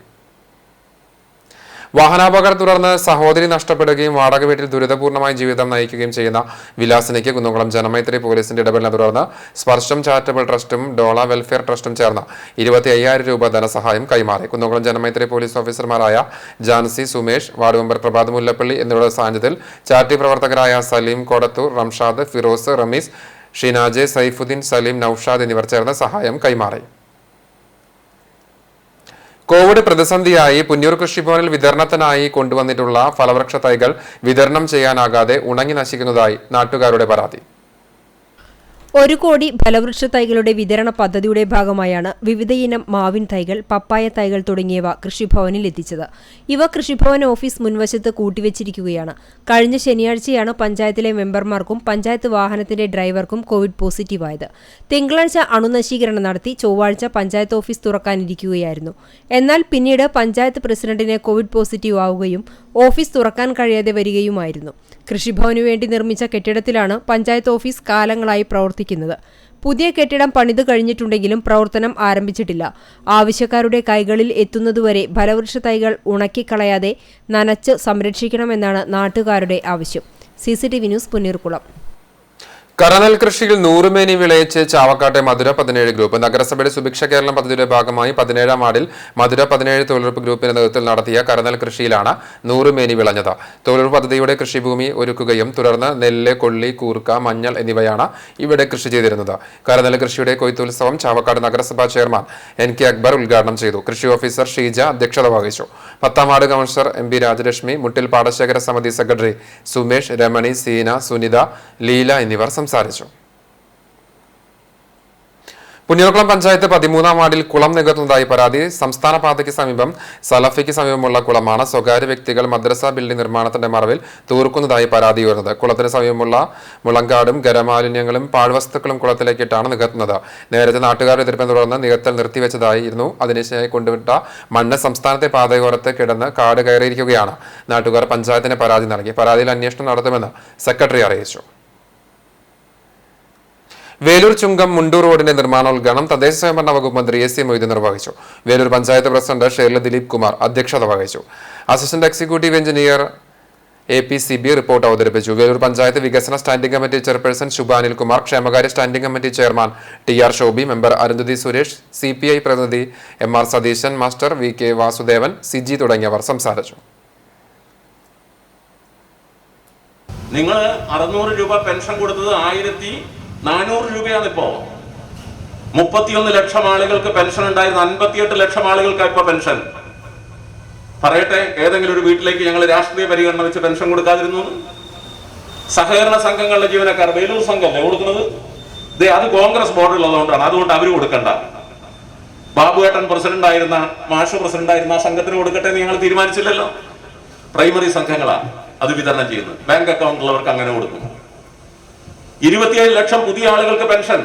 വാഹനാപകടത്തെ തുടർന്ന് സഹോദരി നഷ്ടപ്പെടുകയും വാടക വീട്ടിൽ ദുരിതപൂർണമായ ജീവിതം നയിക്കുകയും ചെയ്യുന്ന വിലാസിനിക്ക് കുന്നംകുളം ജനമൈത്രി പോലീസിന്റെ ഇടപെടലിനെ തുടർന്ന് സ്പർശം ചാരിറ്റബിൾ ട്രസ്റ്റും ഡോള വെൽഫെയർ ട്രസ്റ്റും ചേർന്ന് 25,000 രൂപ ധനസഹായം കൈമാറി. കുന്നംകുളം ജനമൈത്രി പോലീസ് ഓഫീസർമാരായ ജാൻസി, സുമേഷ്, വാർഡ് മെമ്പർ പ്രഭാത് മുല്ലപ്പള്ളി എന്നിവരുടെ സാന്നിധ്യത്തിൽ ചാരിറ്റി പ്രവർത്തകരായ സലീം കോടത്തൂർ, റംഷാദ്, ഫിറോസ്, റമീസ്, ഷിനാജെ, സൈഫുദ്ദീൻ, സലീം, നൌഷാദ് എന്നിവർ ചേർന്ന് സഹായം കൈമാറി. കോവിഡ് പ്രതിസന്ധിയായി പുന്നൂർ കൃഷിഭവനിൽ വിതരണത്തിനായി കൊണ്ടുവന്നിട്ടുള്ള ഫലവൃക്ഷ തൈകൾ വിതരണം ചെയ്യാനാകാതെ ഉണങ്ങി നശിക്കുന്നതായി നാട്ടുകാരുടെ പരാതി. 1 കോടി ഫലവൃക്ഷ തൈകളുടെ വിതരണ പദ്ധതിയുടെ ഭാഗമായാണ് വിവിധയിനം മാവിൻ തൈകൾ, പപ്പായ തൈകൾ തുടങ്ങിയവ കൃഷിഭവനിൽ എത്തിച്ചത്. ഇവ കൃഷിഭവൻ ഓഫീസ് മുൻവശത്ത് കൂട്ടിവെച്ചിരിക്കുകയാണ്. കഴിഞ്ഞ ശനിയാഴ്ചയാണ് പഞ്ചായത്തിലെ മെമ്പർമാർക്കും പഞ്ചായത്ത് വാഹനത്തിന്റെ ഡ്രൈവർക്കും കോവിഡ് പോസിറ്റീവായത്. തിങ്കളാഴ്ച അണുനശീകരണം നടത്തി ചൊവ്വാഴ്ച പഞ്ചായത്ത് ഓഫീസ് തുറക്കാനിരിക്കുകയായിരുന്നു. എന്നാൽ പിന്നീട് പഞ്ചായത്ത് പ്രസിഡന്റിന് കോവിഡ് പോസിറ്റീവ് ആവുകയും ഓഫീസ് തുറക്കാൻ കഴിയാതെ വരികയുമായിരുന്നു. കൃഷിഭവനു വേണ്ടി നിർമ്മിച്ച കെട്ടിടത്തിലാണ് പഞ്ചായത്ത് ഓഫീസ് കാലങ്ങളായി പ്രവർത്തിക്കുന്നത്. പുതിയ കെട്ടിടം പണിതു കഴിഞ്ഞിട്ടുണ്ടെങ്കിലും പ്രവർത്തനം ആരംഭിച്ചിട്ടില്ല. ആവശ്യക്കാരുടെ കൈകളിൽ എത്തുന്നതുവരെ ഫലവൃക്ഷ തൈകൾ ഉണക്കിക്കളയാതെ നനച്ച് സംരക്ഷിക്കണമെന്നാണ് നാട്ടുകാരുടെ ആവശ്യം. CCTV news, Punneerkulam. കരനെൽ കൃഷിയിൽ 100 മേനി വിളയിച്ച് ചാവക്കാട്ടെ മധുര 17 ഗ്രൂപ്പ്. നഗരസഭയുടെ സുഭിക്ഷ കേരളം പദ്ധതിയുടെ ഭാഗമായി 17ാം വാർഡിൽ മധുര 17 തൊഴിലുറപ്പ് ഗ്രൂപ്പിന്റെ നേതൃത്വത്തിൽ നടത്തിയ കരനെൽ കൃഷിയിലാണ് 100 മേനി വിളഞ്ഞത്. തൊഴിലുറപ്പ് പദ്ധതിയുടെ കൃഷിഭൂമി ഒരുക്കുകയും തുടർന്ന് നെല്ല്, കൊള്ളി, കൂർക്ക, മഞ്ഞൾ എന്നിവയാണ് ഇവിടെ കൃഷി ചെയ്തിരുന്നത്. കരനെൽ കൃഷിയുടെ കൊയ്ത്തുത്സവം ചാവക്കാട് നഗരസഭാ ചെയർമാൻ NK അക്ബർ ഉദ്ഘാടനം ചെയ്തു. കൃഷി ഓഫീസർ ഷീജ അധ്യക്ഷത വഹിച്ചു. 10ാം വാർഡ് കൗൺസിലർ MP രാജലക്ഷ്മി, മുട്ടിൽ പാടശേഖര സമിതി സെക്രട്ടറി സുമേഷ്, രമണി, സീന, സുനിത, ലീല എന്നിവർ സംസാരിച്ചു. പുന്നൂർകുളം പഞ്ചായത്ത് 13ാം വാർഡിൽ കുളം നികത്തുന്നതായി പരാതി. സംസ്ഥാന പാതയ്ക്ക് സമീപം സലഫിക്ക് സമീപമുള്ള കുളമാണ് സ്വകാര്യ വ്യക്തികൾ മദ്രസ ബിൽഡിംഗ് നിർമ്മാണത്തിന്റെ മറവിൽ തൂർക്കുന്നതായി പരാതി ഉയർന്നത്. കുളത്തിന് സമീപമുള്ള മുളങ്കാടും ഖരമാലിന്യങ്ങളും പാഴ്വസ്തുക്കളും കുളത്തിലേക്കിട്ടാണ് നികത്തുന്നത്. നേരത്തെ നാട്ടുകാരുടെ എതിർപ്പിനെ തുടർന്ന് നികത്തൽ നിർത്തിവെച്ചതായിരുന്നു. അതിനുശേഷം കൊണ്ടുവിട്ട മണ്ണ് സംസ്ഥാനത്തെ പാതയോരത്ത് കിടന്ന് കാട് കയറിയിരിക്കുകയാണ്. നാട്ടുകാർ പഞ്ചായത്തിന് പരാതി നൽകി. പരാതിയിൽ അന്വേഷണം നടത്തുമെന്ന് സെക്രട്ടറി അറിയിച്ചു. വേലൂർ ചുങ്കം മുണ്ടൂർ റോഡിന്റെ നിർമ്മാണോദ്ഘാടനം തദ്ദേശ സ്വയംഭരണ വകുപ്പ് മന്ത്രി AC മൊയ്തീൻ നിർവഹിച്ചു. വേലൂർ പഞ്ചായത്ത് പ്രസിഡന്റ് ഷേർല ദിലീപ് കുമാർ അധ്യക്ഷത വഹിച്ചു. Assistant executive engineer APCB report അവതരിപ്പിച്ചു. വേലൂർ പഞ്ചായത്ത് വികസന സ്റ്റാൻഡിംഗ് കമ്മിറ്റി ചെയർപേഴ്സൺ ശുഭാനിൽ കുമാർ, ക്ഷേമകാര്യ standing committee chairman TR Shobi, member Arundhati Suresh, CPI പ്രതിനിധി MR Satheesan master, VK Vasudevan, Siji തുടങ്ങിയവർ സംസാരിച്ചു. നിങ്ങൾ 600 രൂപ പെൻഷൻ കൊടുത്തത് 1400 രൂപയാണ്. ഇപ്പോ 31 ലക്ഷം ആളുകൾക്ക് പെൻഷൻ ഉണ്ടായിരുന്നു. 58 ലക്ഷം ആളുകൾക്ക് ഇപ്പൊ പെൻഷൻ. പറയട്ടെ, ഏതെങ്കിലും ഒരു വീട്ടിലേക്ക് ഞങ്ങൾ രാഷ്ട്രീയ പരിഗണന വെച്ച് പെൻഷൻ കൊടുക്കാതിരുന്നു? സഹകരണ സംഘങ്ങളുടെ ജീവനക്കാർ വേലൂർ സംഘമല്ലേ കൊടുക്കുന്നത്? അത് കോൺഗ്രസ് ബോർഡിലുള്ളതുകൊണ്ടാണ്. അതുകൊണ്ട് അവർ കൊടുക്കണ്ട. ബാബുവേട്ടൻ പ്രസിഡന്റായിരുന്ന, മാഷ് പ്രസിഡന്റായിരുന്ന ആ സംഘത്തിന് കൊടുക്കട്ടെ എന്ന് ഞങ്ങൾ തീരുമാനിച്ചില്ലല്ലോ. പ്രൈമറി സംഘങ്ങളാണ് അത് വിതരണം ചെയ്യുന്നത്. ബാങ്ക് അക്കൗണ്ടിലുള്ളവർക്ക് അങ്ങനെ കൊടുക്കും. 27 ലക്ഷം പുതിയ ആളുകൾക്ക് പെൻഷൻ.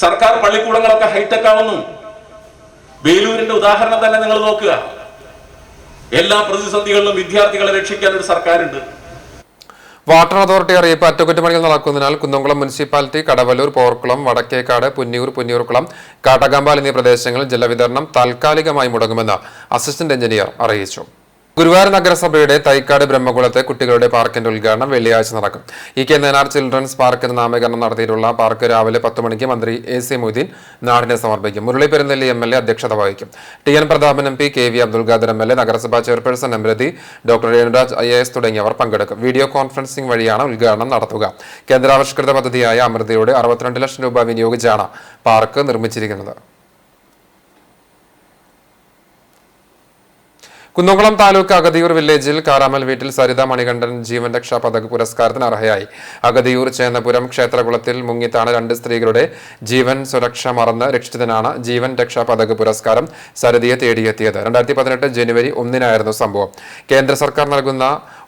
സർക്കാർ പള്ളിക്കൂടങ്ങളൊക്കെ ഹൈടെക് ആവുന്നു. വേലൂരിന്റെ ഉദാഹരണം തന്നെ നിങ്ങൾ നോക്കുക. എല്ലാ പ്രതിസന്ധികളിലും വിദ്യാർത്ഥികളെ രക്ഷിക്കാൻ ഒരു സർക്കാരുണ്ട്. വാട്ടർ അതോറിറ്റി അറിയിപ്പ് അറ്റകുറ്റപ്പണികൾ നടക്കുന്നതിനാൽ കുന്നംകുളം മുനിസിപ്പാലിറ്റി, കടവല്ലൂർ, പോർക്കുളം, വടക്കേക്കാട്, പുന്നിയൂർക്കുളം, കാട്ടകമ്പാൽ എന്നീ പ്രദേശങ്ങളിൽ ജലവിതരണം താൽക്കാലികമായി മുടങ്ങുമെന്ന് അസിസ്റ്റന്റ് എഞ്ചിനീയർ അറിയിച്ചു. ഗുരുവായൂർ നഗരസഭയുടെ തൈക്കാട് ബ്രഹ്മകുളത്തെ കുട്ടികളുടെ പാർക്കിന്റെ ഉദ്ഘാടനം വെള്ളിയാഴ്ച നടക്കും. കെ നയനാർ ചിൽഡ്രൻസ് പാർക്ക് എന്ന് നാമകരണം നടത്തിയിട്ടുള്ള പാർക്ക് രാവിലെ 10 മണിക്ക് മന്ത്രി AC മൊയ്തീൻ നാടിനെ സമർപ്പിക്കും. മുരളി പെരുന്നെല്ലി MLA അധ്യക്ഷത വഹിക്കും. TN Prathapan MP, KV Abdul Khader MLA, നഗരസഭാ ചെയർപേഴ്സൺ എംരതി, ഡോക്ടർ രേണുരാജ് IAS തുടങ്ങിയവർ പങ്കെടുക്കും. വീഡിയോ കോൺഫറൻസിംഗ് വഴിയാണ് ഉദ്ഘാടനം നടത്തുക. കേന്ദ്രാവിഷ്കൃത പദ്ധതിയായ അമൃതയുടെ 62 ലക്ഷം രൂപ വിനിയോഗിച്ചാണ് പാർക്ക് നിർമ്മിച്ചിരിക്കുന്നത്. കുന്നംകുളം താലൂക്ക് അഗതിയൂർ വില്ലേജിൽ കാരാമൽ വീട്ടിൽ സരിത മണികണ്ഠൻ ജീവൻ രക്ഷാ പതക് പുരസ്കാരത്തിന് അർഹയായി. അഗതിയൂർ ചേന്നപുരം ക്ഷേത്രകുളത്തിൽ മുങ്ങിത്താണ് 2 സ്ത്രീകളുടെ ജീവൻ സുരക്ഷ മറന്ന് രക്ഷിച്ചതിനാണ് ജീവൻ രക്ഷാ പതക് പുരസ്കാരം സരിതയെ തേടിയെത്തിയത്. 2018 ജനുവരി 1-നായിരുന്നു സംഭവം. കേന്ദ്ര സർക്കാർ നൽകുന്ന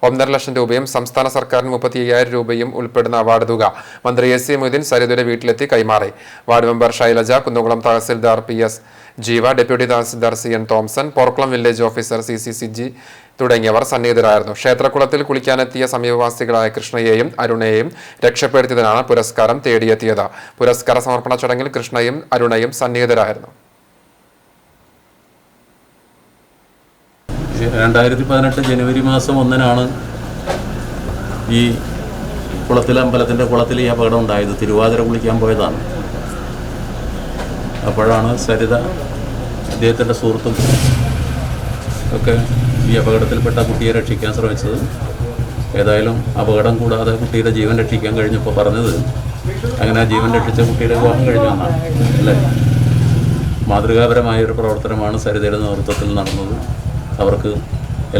1.5 ലക്ഷം രൂപയും സംസ്ഥാന സർക്കാരിന് 35,000 രൂപയും ഉൾപ്പെടുന്ന അവാർഡ് തുക മന്ത്രി AC മൊയ്തീൻ സരിതയുടെ വീട്ടിലെത്തി കൈമാറി. Ward member Shailaja, Kunnamkulam tahsildar PS Jeeva, deputy tahsildar CN Thomson, Porkulam village officer CC തുടങ്ങിയവർ സന്നിഹിതരായിരുന്നു. ക്ഷേത്രകുളത്തിൽ കുളിക്കാനെത്തിയ സമീപവാസികളായ കൃഷ്ണയെയും അരുണയെയും രക്ഷപ്പെടുത്തിയതിനാണ് പുരസ്കാരം തേടിയെത്തിയത്. പുരസ്കാര സമർപ്പണ ചടങ്ങിൽ കൃഷ്ണയും അരുണയും സന്നിഹിതരായിരുന്നു. 2018 ജനുവരി മാസം 1-നാണ് ഈ അമ്പലത്തിൻ്റെ കുളത്തിൽ ഈ അപകടം ഉണ്ടായത്. തിരുവാതിര കുളിക്കാൻ പോയതാണ്. അപ്പോഴാണ് സരിത അദ്ദേഹത്തിൻ്റെ സുഹൃത്തും ഒക്കെ ഈ അപകടത്തിൽപ്പെട്ട കുട്ടിയെ രക്ഷിക്കാൻ ശ്രമിച്ചത്. ഏതായാലും അപകടം കൂടാതെ കുട്ടിയുടെ ജീവൻ രക്ഷിക്കാൻ കഴിഞ്ഞപ്പോൾ പറഞ്ഞത് അങ്ങനെ ജീവൻ രക്ഷിച്ച കുട്ടിയുടെ വിവാഹം കഴിഞ്ഞു എന്നാണ്. അല്ലേ? മാതൃകാപരമായൊരു പ്രവർത്തനമാണ് സരിതയുടെ നേതൃത്വത്തിൽ നടന്നത്. അവർക്ക്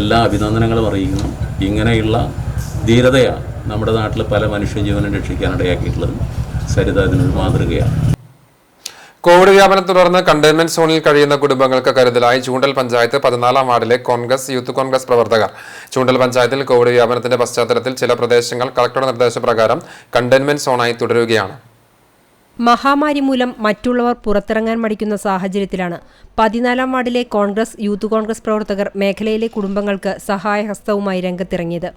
എല്ലാ അഭിനന്ദനങ്ങളും അറിയിക്കുന്നു. ഇങ്ങനെയുള്ള ധീരതയാണ് നമ്മുടെ നാട്ടിൽ പല മനുഷ്യജീവനും രക്ഷിക്കാനിടയാക്കിയിട്ടുള്ളത്. സരിത ഇതിനൊരു മാതൃകയാണ്. കോവിഡ് വ്യാപനം തുടർന്ന് കണ്ടെയ്ൻമെന്റ് സോണിൽ കഴിയുന്ന കുടുംബങ്ങൾക്ക് കരുതലായി ചൂണ്ടൽ പഞ്ചായത്ത് 14-ാം വാർഡിലെ യൂത്ത് കോൺഗ്രസ് പ്രവർത്തകർ. ചൂണ്ടൽ പഞ്ചായത്തിൽ കോവിഡ് വ്യാപനത്തിന്റെ പശ്ചാത്തലത്തിൽ ചില പ്രദേശങ്ങൾ കളക്ടറുടെ നിർദ്ദേശപ്രകാരം കണ്ടെയ്ൻമെന്റ് സോണായി തുടരുകയാണ്. മഹാമാരി മൂലം മറ്റുള്ളവർ പുറത്തിറങ്ങാൻ മടിക്കുന്ന സാഹചര്യത്തിലാണ് 14-ാം വാർഡിലെ യൂത്ത് കോൺഗ്രസ് പ്രവർത്തകർ മേഖലയിലെ കുടുംബങ്ങൾക്ക് സഹായഹസ്തവുമായി രംഗത്തിറങ്ങിയത്.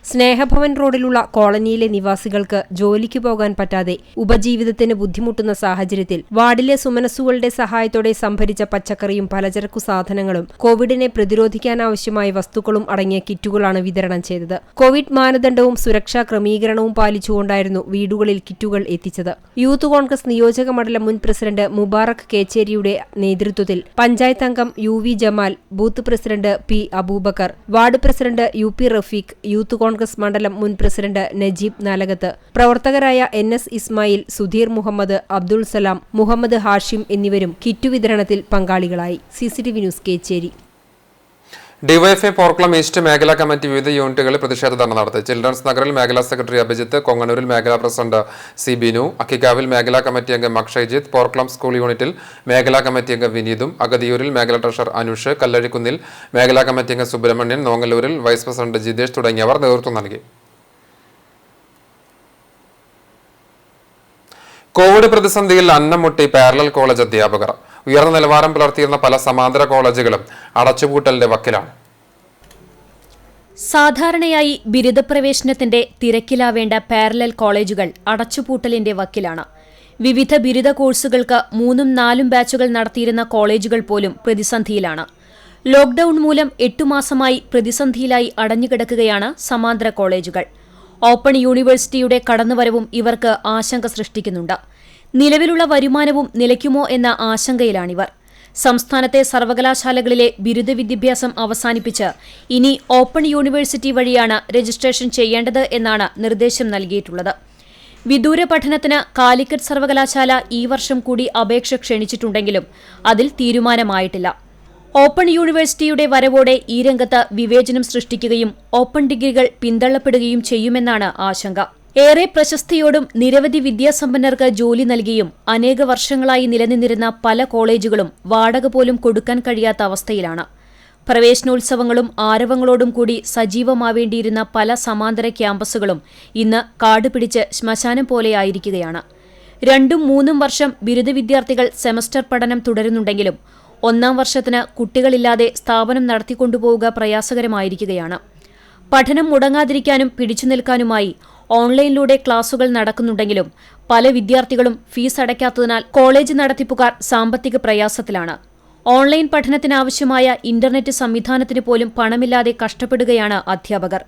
സ്നേഹഭവൻ റോഡിലുള്ള കോളനിയിലെ നിവാസികൾക്ക് ജോലിക്ക് പോകാൻ പറ്റാതെ ഉപജീവിതത്തിന് ബുദ്ധിമുട്ടുന്ന സാഹചര്യത്തിൽ വാർഡിലെ സുമനസ്സുകളുടെ സഹായത്തോടെ സംഭരിച്ച പച്ചക്കറിയും പലചരക്കു സാധനങ്ങളും കോവിഡിനെ പ്രതിരോധിക്കാനാവശ്യമായ വസ്തുക്കളും അടങ്ങിയ കിറ്റുകളാണ് വിതരണം ചെയ്തത്. കോവിഡ് മാനദണ്ഡവും സുരക്ഷാ ക്രമീകരണവും പാലിച്ചുകൊണ്ടായിരുന്നു വീടുകളിൽ കിറ്റുകൾ എത്തിച്ചത്. യൂത്ത് കോൺഗ്രസ് നിയോജക മണ്ഡലം മുൻ പ്രസിഡന്റ് മുബാറക് കേച്ചേരിയുടെ നേതൃത്വത്തിൽ പഞ്ചായത്ത് അംഗം UV Jamal, booth president P Aboobacker, ward president UP Rafeeq, youth Congress മണ്ഡലം മുൻ പ്രസിഡന്റ് നജീബ് നാലകത്ത്, പ്രവർത്തകരായ NS ഇസ്മായിൽ, സുധീർ മുഹമ്മദ്, അബ്ദുൾ സലാം, മുഹമ്മദ് ഹാഷിം എന്നിവരും കിറ്റു വിതരണത്തിൽ പങ്കാളികളായി. CCTV news Kechery. DYFI Porkulam east മേഖലാ കമ്മിറ്റി വിവിധ യൂണിറ്റുകളിൽ പ്രതിഷേധ ധർണ്ണ നടത്തി. ചിൽഡ്രൻസ് നഗറിൽ മേഖലാ സെക്രട്ടറി അഭിജിത്ത്, കൊങ്ങണൂരിൽ മേഖലാ പ്രസിഡന്റ് C ബിനു, അക്കിക്കാവിൽ മേഖലാ കമ്മിറ്റി അംഗം അക്ഷയ്ജിത്ത്, പോർക്കുളം സ്കൂൾ യൂണിറ്റിൽ മേഖലാ കമ്മിറ്റി അംഗം വിനീതും, അഗതിയൂരിൽ മേഖലാ ട്രഷറർ അനുഷ്, കല്ലഴിക്കുന്നിൽ മേഖലാ കമ്മിറ്റി അംഗം സുബ്രഹ്മണ്യൻ, നോങ്ങല്ലൂരിൽ വൈസ് പ്രസിഡന്റ് ജിതേഷ് തുടങ്ങിയവർ നേതൃത്വം നൽകി. കോവിഡ് പ്രതിസന്ധിയിൽ അന്നം മുട്ടി പാരലൽ കോളേജ് അധ്യാപകർ. ഉയർന്ന നിലവാരം പുലർത്തിയിരുന്ന പല സമാന്തര കോളേജുകളും അടച്ചുപൂട്ടലിന്റെ വക്കിലാണ്. സാധാരണയായി ബിരുദപ്രവേശനത്തിന്റെ തിരക്കിലാവേണ്ട പാരലൽ കോളേജുകൾ അടച്ചുപൂട്ടലിന്റെ വക്കിലാണ്. വിവിധ ബിരുദ കോഴ്സുകൾക്ക് 3-4 ബാച്ചുകൾ നടത്തിയിരുന്ന കോളേജുകൾ പോലും പ്രതിസന്ധിയിലാണ്. ലോക്ഡൌൺ മൂലം 8 മാസമായി പ്രതിസന്ധിയിലായി അടഞ്ഞുകിടക്കുകയാണ് സമാന്തര കോളേജുകൾ. ഓപ്പൺ യൂണിവേഴ്സിറ്റിയുടെ കടന്നുവരവും ഇവർക്ക് ആശങ്ക സൃഷ്ടിക്കുന്നുണ്ട്. നിലവിലുള്ള വരുമാനവും നിലയ്ക്കുമോ എന്ന ആശങ്കയിലാണിവർ. സംസ്ഥാനത്തെ സർവകലാശാലകളിലെ ബിരുദ വിദ്യാഭ്യാസം അവസാനിപ്പിച്ച് ഇനി ഓപ്പൺ യൂണിവേഴ്സിറ്റി വഴിയാണ് രജിസ്ട്രേഷൻ ചെയ്യേണ്ടത് എന്നാണ് നിർദ്ദേശം നൽകിയിട്ടുള്ളത്. വിദൂര പഠനത്തിന് കാലിക്കറ്റ് സർവകലാശാല ഈ വർഷം കൂടി അപേക്ഷ ക്ഷണിച്ചിട്ടുണ്ടെങ്കിലും അതിൽ തീരുമാനമായിട്ടില്ല. ഓപ്പൺ യൂണിവേഴ്സിറ്റിയുടെ വരവോടെ ഈ രംഗത്ത് വിവേചനം സൃഷ്ടിക്കുകയും ഓപ്പൺ ഡിഗ്രികൾ പിന്തള്ളപ്പെടുകയും ചെയ്യുമെന്നാണ് ആശങ്ക. ഏറെ പ്രശസ്തിയോടും നിരവധി വിദ്യാസമ്പന്നർക്ക് ജോലി നൽകിയും അനേക വർഷങ്ങളായി നിലനിന്നിരുന്ന പല കോളേജുകളും വാടക പോലും കൊടുക്കാൻ കഴിയാത്ത അവസ്ഥയിലാണ്. പ്രവേശനോത്സവങ്ങളും ആരവങ്ങളോടും കൂടി സജീവമാവേണ്ടിയിരുന്ന പല സമാന്തര ക്യാമ്പസുകളും ഇന്ന് കാടുപിടിച്ച് ശ്മശാനം പോലെയായിരിക്കുകയാണ്. 2-3 വർഷം ബിരുദ വിദ്യാർത്ഥികൾ സെമസ്റ്റർ പഠനം തുടരുന്നുണ്ടെങ്കിലും ഒന്നാം വർഷത്തിന് കുട്ടികളില്ലാതെ സ്ഥാപനം നടത്തിക്കൊണ്ടുപോവുക പ്രയാസകരമായിരിക്കുകയാണ്. പഠനം മുടങ്ങാതിരിക്കാനും പിടിച്ചു നിൽക്കാനുമായി ഓൺലൈനിലൂടെ ക്ലാസുകൾ നടക്കുന്നുണ്ടെങ്കിലും പല വിദ്യാർത്ഥികളും ഫീസ് അടയ്ക്കാത്തതിനാൽ കോളേജ് നടത്തിപ്പുകാർ സാമ്പത്തിക പ്രയാസത്തിലാണ്. ഓൺലൈൻ പഠനത്തിനാവശ്യമായ ഇന്റർനെറ്റ് സംവിധാനത്തിന് പോലും പണമില്ലാതെ കഷ്ടപ്പെടുകയാണ് അധ്യാപകർ.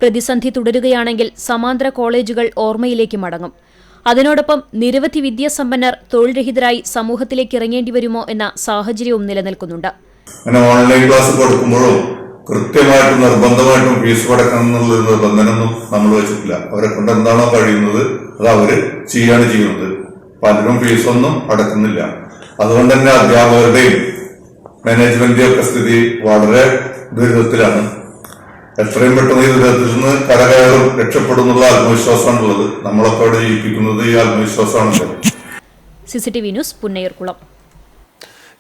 പ്രതിസന്ധി തുടരുകയാണെങ്കിൽ സമാന്തര കോളേജുകൾ ഓർമ്മയിലേക്ക് മടങ്ങും. അതിനോടൊപ്പം നിരവധി വിദ്യാസമ്പന്നർ തൊഴിൽ രഹിതരായി സമൂഹത്തിലേക്ക് ഇറങ്ങേണ്ടി വരുമോ എന്ന സാഹചര്യവും നിലനിൽക്കുന്നുണ്ട്. ഓൺലൈൻ ക്ലാസ് കൊടുക്കുമ്പോഴും കൃത്യമായിട്ടും നിർബന്ധമായിട്ടും ഫീസ് കൊടുക്കണം എന്നുള്ളൊരു നിബന്ധനൊന്നും നമ്മൾ വെച്ചിട്ടില്ല. അവരെ കൊണ്ട് എന്താണോ കഴിയുന്നത് അത് അവര് ചെയ്യുന്നത്. പലരും ഫീസൊന്നും അടക്കുന്നില്ല. അതുകൊണ്ട് തന്നെ അധ്യാപകരുടെയും മാനേജ്മെന്റിന്റെയും ഒക്കെ സ്ഥിതി വളരെ ദുരിതത്തിലാണ്. എത്രയും പെട്ടെന്ന് ഈ ദുരിതത്തിൽ നിന്ന് കരകയറും രക്ഷപ്പെടുന്നുള്ള ആത്മവിശ്വാസമാണുള്ളത്. നമ്മളൊക്കെ അവിടെ ജീവിപ്പിക്കുന്നത് ഈ ആത്മവിശ്വാസമാണല്ലോ. CCTV news Punnayurkulam.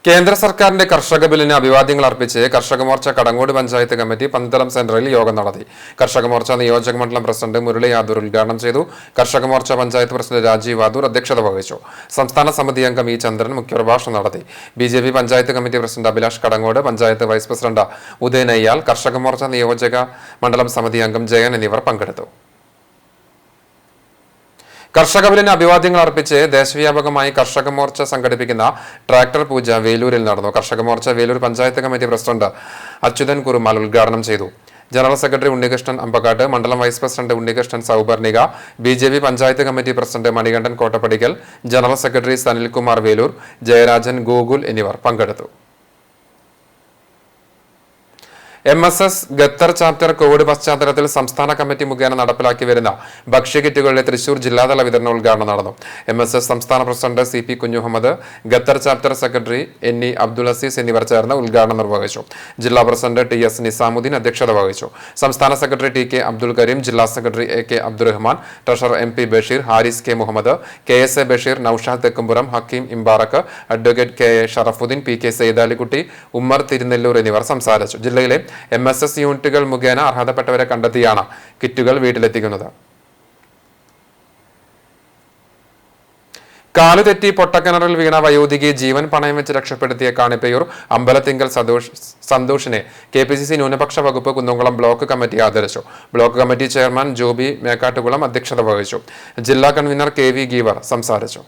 കേന്ദ്ര സർക്കാരിന്റെ കർഷക ബില്ലിന് അഭിവാദ്യങ്ങൾ അർപ്പിച്ച് കർഷക മോർച്ച കടങ്ങോട് പഞ്ചായത്ത് കമ്മിറ്റി പന്തളം സെന്ററിൽ യോഗം നടത്തി. കർഷക മോർച്ച നിയോജക മണ്ഡലം പ്രസിഡന്റ് മുരളി യാദൂർ ഉദ്ഘാടനം ചെയ്തു. കർഷക മോർച്ച പഞ്ചായത്ത് പ്രസിഡന്റ് രാജീവ് യാദൂർ അധ്യക്ഷത വഹിച്ചു. സംസ്ഥാന സമിതി അംഗം ഇ ചന്ദ്രൻ മുഖ്യപ്രഭാഷണം നടത്തി. BJP panchayat committee president Abhilash Kadangode, panchayat vice president Udayan Ayyal, Karshaka Morcha നിയോജക മണ്ഡലം സമിതി അംഗം ജയൻ എന്നിവർ പങ്കെടുത്തു. കർഷക ബില്ലിന് അഭിവാദ്യങ്ങൾ അർപ്പിച്ച് ദേശവ്യാപകമായി കർഷക മോർച്ച സംഘടിപ്പിക്കുന്ന ട്രാക്ടർ പൂജ വേലൂരിൽ നടന്നു. കർഷക മോർച്ച വേലൂർ പഞ്ചായത്ത് കമ്മിറ്റി പ്രസിഡന്റ് അച്യുതൻ കുറുമാൽ ഉദ്ഘാടനം ചെയ്തു. ജനറൽ സെക്രട്ടറി ഉണ്ണികൃഷ്ണൻ അമ്പക്കാട്ട്, മണ്ഡലം vice president Unnikrishnan Souparnika, BJP panchayat committee president Manikandan Kottappadikkal, general secretary Sanilkumar Velur, Jayarajan Gokul എന്നിവർ പങ്കെടുത്തു. MSS ഖത്തർ ചാപ്റ്റർ കോവിഡ് പശ്ചാത്തലത്തിൽ സംസ്ഥാന കമ്മിറ്റി മുഖേന നടപ്പിലാക്കി വരുന്ന ഭക്ഷ്യകിറ്റുകളുടെ തൃശൂർ ജില്ലാതല വിതരണ ഉദ്ഘാടനം നടന്നു. MSS സംസ്ഥാന president CP Kunjumuhammad, Qatar chapter secretary NE Abdul Azeez എന്നിവർ ചേർന്ന് ഉദ്ഘാടനം നിർവഹിച്ചു. ജില്ലാ പ്രസിഡന്റ് TS നിസാമുദ്ദീൻ അധ്യക്ഷത വഹിച്ചു. സംസ്ഥാന സെക്രട്ടറി TK അബ്ദുൽ കരീം, ജില്ലാ secretary AK Abdurahman, treasurer MP Basheer, Haris K Muhammad, KSA Basheer, Noushad Thekkumpuram, Hakeem Imbarak, advocate KA Sharafudheen, PK Saidalikutty, Ummer Thirunellur എന്നിവർ സംസാരിച്ചു. ജില്ലയിലെ MSS യൂണിറ്റുകൾ മുഖേന അർഹതപ്പെട്ടവരെ കണ്ടെത്തിയാണ് കിറ്റുകൾ വീട്ടിലെത്തിക്കുന്നത്. കാലുതെറ്റി പൊട്ടക്കിണറിൽ വീണ വയോധികയെ ജീവൻ പണയം വെച്ച് രക്ഷപ്പെടുത്തിയ കാണിപ്പയൂർ അമ്പലത്തിങ്കൽ സന്തോഷിനെ KPCC ന്യൂനപക്ഷ വകുപ്പ് കുന്നംകുളം ബ്ലോക്ക് കമ്മിറ്റി ആദരിച്ചു. Block committee chairman Joby Mekkattukulam അധ്യക്ഷത വഹിച്ചു. ജില്ലാ കൺവീനർ KV ഗീവർ സംസാരിച്ചു.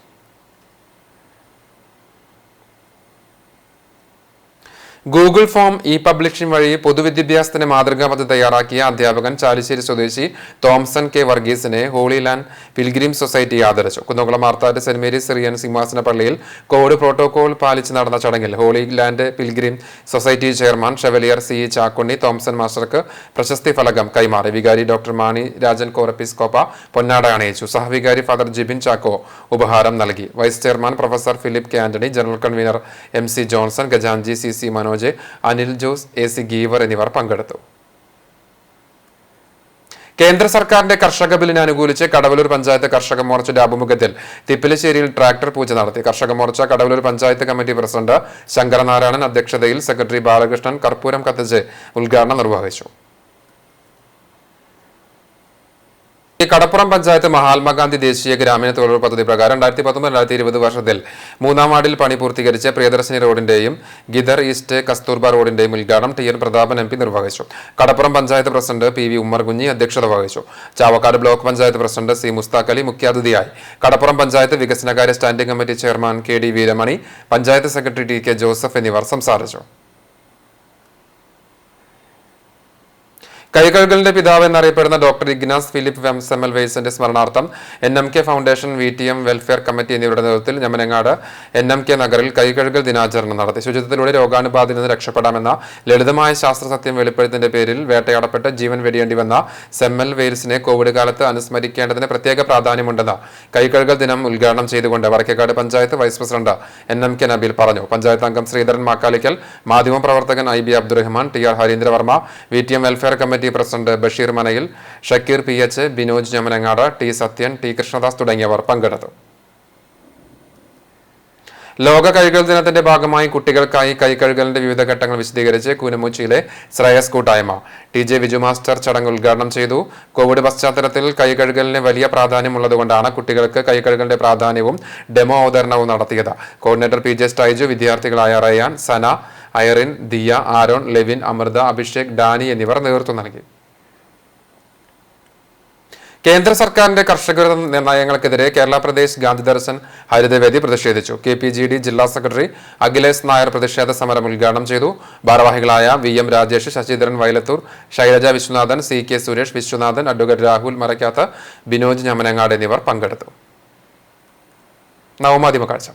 ഗൂഗിൾ ഫോം പബ്ലിഷിംഗ് വഴി പൊതുവിദ്യാഭ്യാസത്തിന് മാതൃകാ പദ്ധതി തയ്യാറാക്കിയ അധ്യാപകൻ ചാലിശ്ശേരി സ്വദേശി തോംസൺ K വർഗീസിനെ ഹോളി ലാൻഡ് പിൽഗ്രിം സൊസൈറ്റി ആദരിച്ചു. Kunnamkulam Marthat saint Mary's Syrian സിംഹാസന പള്ളിയിൽ കോവിഡ് പ്രോട്ടോകോൾ പാലിച്ച് നടന്ന ചടങ്ങിൽ holy land pilgrim society chairman chevalier CE Chakkunni Thomson മാസ്റ്റർക്ക് പ്രശസ്തി ഫലകം കൈമാറി. വികാരി ഡോക്ടർ മാണി രാജൻ കോറപ്പിസ്കോപ്പ പൊന്നാട അണിയിച്ചു. സഹവികാരി ഫാദർ ജിബിൻ ചാക്കോ ഉപഹാരം നൽകി. Vice chairman professor Philip K Antony, general convener MC Johnson, ഖജാൻജി CC Manoj, Anil Jose, AC Geevar എന്നിവർ പങ്കെടുത്തു. കേന്ദ്ര സർക്കാരിന്റെ കർഷക ബില്ലിനെ അനുകൂലിച്ച് കടവലൂർ പഞ്ചായത്ത് കർഷക മോർച്ചയുടെ ആഭിമുഖ്യത്തിൽ തിപ്പിലശ്ശേരിയിൽ ട്രാക്ടർ പൂജ നടത്തി. കർഷക മോർച്ച കടവലൂർ പഞ്ചായത്ത് കമ്മറ്റി പ്രസിഡന്റ് ശങ്കരനാരായണൻ അധ്യക്ഷതയിൽ, സെക്രട്ടറി ബാലകൃഷ്ണൻ കർപ്പൂരം കത്തിച്ച് ഉദ്ഘാടനം നിർവഹിച്ചു. കടപ്പുറം പഞ്ചായത്ത് മഹാത്മാഗാന്ധി ദേശീയ ഗ്രാമീണ തൊഴിലുറപ്പ് പദ്ധതി പ്രകാരം 2019-2020 വർഷത്തിൽ 3-ാം വാർഡിൽ പണി പൂർത്തീകരിച്ച പ്രിയദർശിനി റോഡിന്റെയും ഗിദർ ഈസ്റ്റ് കസ്തൂർബ റോഡിന്റെയും ഉദ്ഘാടനം TN പ്രതാപൻ MP നിർവഹിച്ചു. കടപ്പുറം പഞ്ചായത്ത് പ്രസിഡന്റ് PV ഉമ്മർ കുഞ്ഞി അധ്യക്ഷത വഹിച്ചു. Chavakkad block panchayat president C Mustaq Ali മുഖ്യാതിഥിയായി. കടപ്പുറം പഞ്ചായത്ത് വികസനകാര്യ standing committee chairman KD Veeramani, panchayat secretary TK Joseph എന്നിവർ സംസാരിച്ചു. കൈകഴുകലിന്റെ പിതാവ് എന്നറിയപ്പെടുന്ന ഡോക്ടർ ഇഗ്നാസ് ഫിലിപ്പ് സെമൽവെയ്സിന്റെ സ്മരണാർത്ഥം NMK foundation, VTM welfare committee എന്നിവരുടെ നേതൃത്വത്തിൽ ഞമനങ്ങാട് NMK നഗറിൽ കൈകഴുകൽ ദിനാചരണം നടത്തി. ശുചിത്വത്തിലൂടെ രോഗാണുബാധയിൽ നിന്ന് രക്ഷപ്പെടാമെന്ന ലളിതമായ ശാസ്ത്രസത്യം വെളിപ്പെടുത്തിന്റെ പേരിൽ വേട്ടയാടപ്പെട്ട് ജീവൻ വെടിയേണ്ടി വന്ന സെമൽവെയ്സിനെ കോവിഡ് കാലത്ത് അനുസ്മരിക്കേണ്ടതിന് പ്രത്യേക പ്രാധാന്യമുണ്ടെന്ന് കൈകഴുകൽ ദിനം ഉദ്ഘാടനം ചെയ്തുകൊണ്ട് Vadakkekad panchayat vice president NMK Nabeel പറഞ്ഞു. പഞ്ചായത്ത് അംഗം ശ്രീധരൻ മാക്കാലിക്കൽ, മാധ്യമപ്രവർത്തകൻ IB Abdurahman, TR Harindravarma, VTM welfare committee president Basheer Manayil, Shakeer PH, Binoj ഞമനങ്ങാട്, T സത്യൻ, T കൃഷ്ണദാസ് തുടങ്ങിയവർ പങ്കെടുത്തു. ലോക കൈകൾ ദിനത്തിന്റെ ഭാഗമായി കുട്ടികൾക്കായി കൈകഴുകലിന്റെ വിവിധ ഘട്ടങ്ങൾ വിശദീകരിച്ച് കൂനമുച്ചിയിലെ ശ്രേയസ് കൂട്ടായ്മ TJ വിജു മാസ്റ്റർ ചടങ്ങ് ഉദ്ഘാടനം ചെയ്തു. കോവിഡ് പശ്ചാത്തലത്തിൽ കൈകഴുകലിന് വലിയ പ്രാധാന്യമുള്ളതുകൊണ്ടാണ് കുട്ടികൾക്ക് കൈകഴുകലിന്റെ പ്രാധാന്യവും ഡെമോ അവതരണവും നടത്തിയത്. കോർഡിനേറ്റർ PJ സ്റ്റൈജു, വിദ്യാർത്ഥികളായ Rayan, Sana, Irene, Diya, Aaron, Levin, Amritha, Abhishek, Danny എന്നിവർ നേതൃത്വം നൽകി. കേന്ദ്ര സർക്കാരിന്റെ കർഷക നയങ്ങൾക്കെതിരെ കേരള പ്രദേശ് ഗാന്ധി ദർശൻ ഹരിതവേദി പ്രതിഷേധിച്ചു. KPGD ജില്ലാ സെക്രട്ടറി അഖിലേഷ് നായർ പ്രതിഷേധ സമരം ഉദ്ഘാടനം ചെയ്തു. ഭാരവാഹികളായ VM Rajesh, Sasidharan Vayalathur, Shailaja Viswanathan, CK Suresh, Viswanathan, advocate Rahul മറക്കാത്ത, ബിനോജ് ഞമനങ്ങാട് എന്നിവർ പങ്കെടുത്തു. നവമാധ്യമ കാഴ്ച.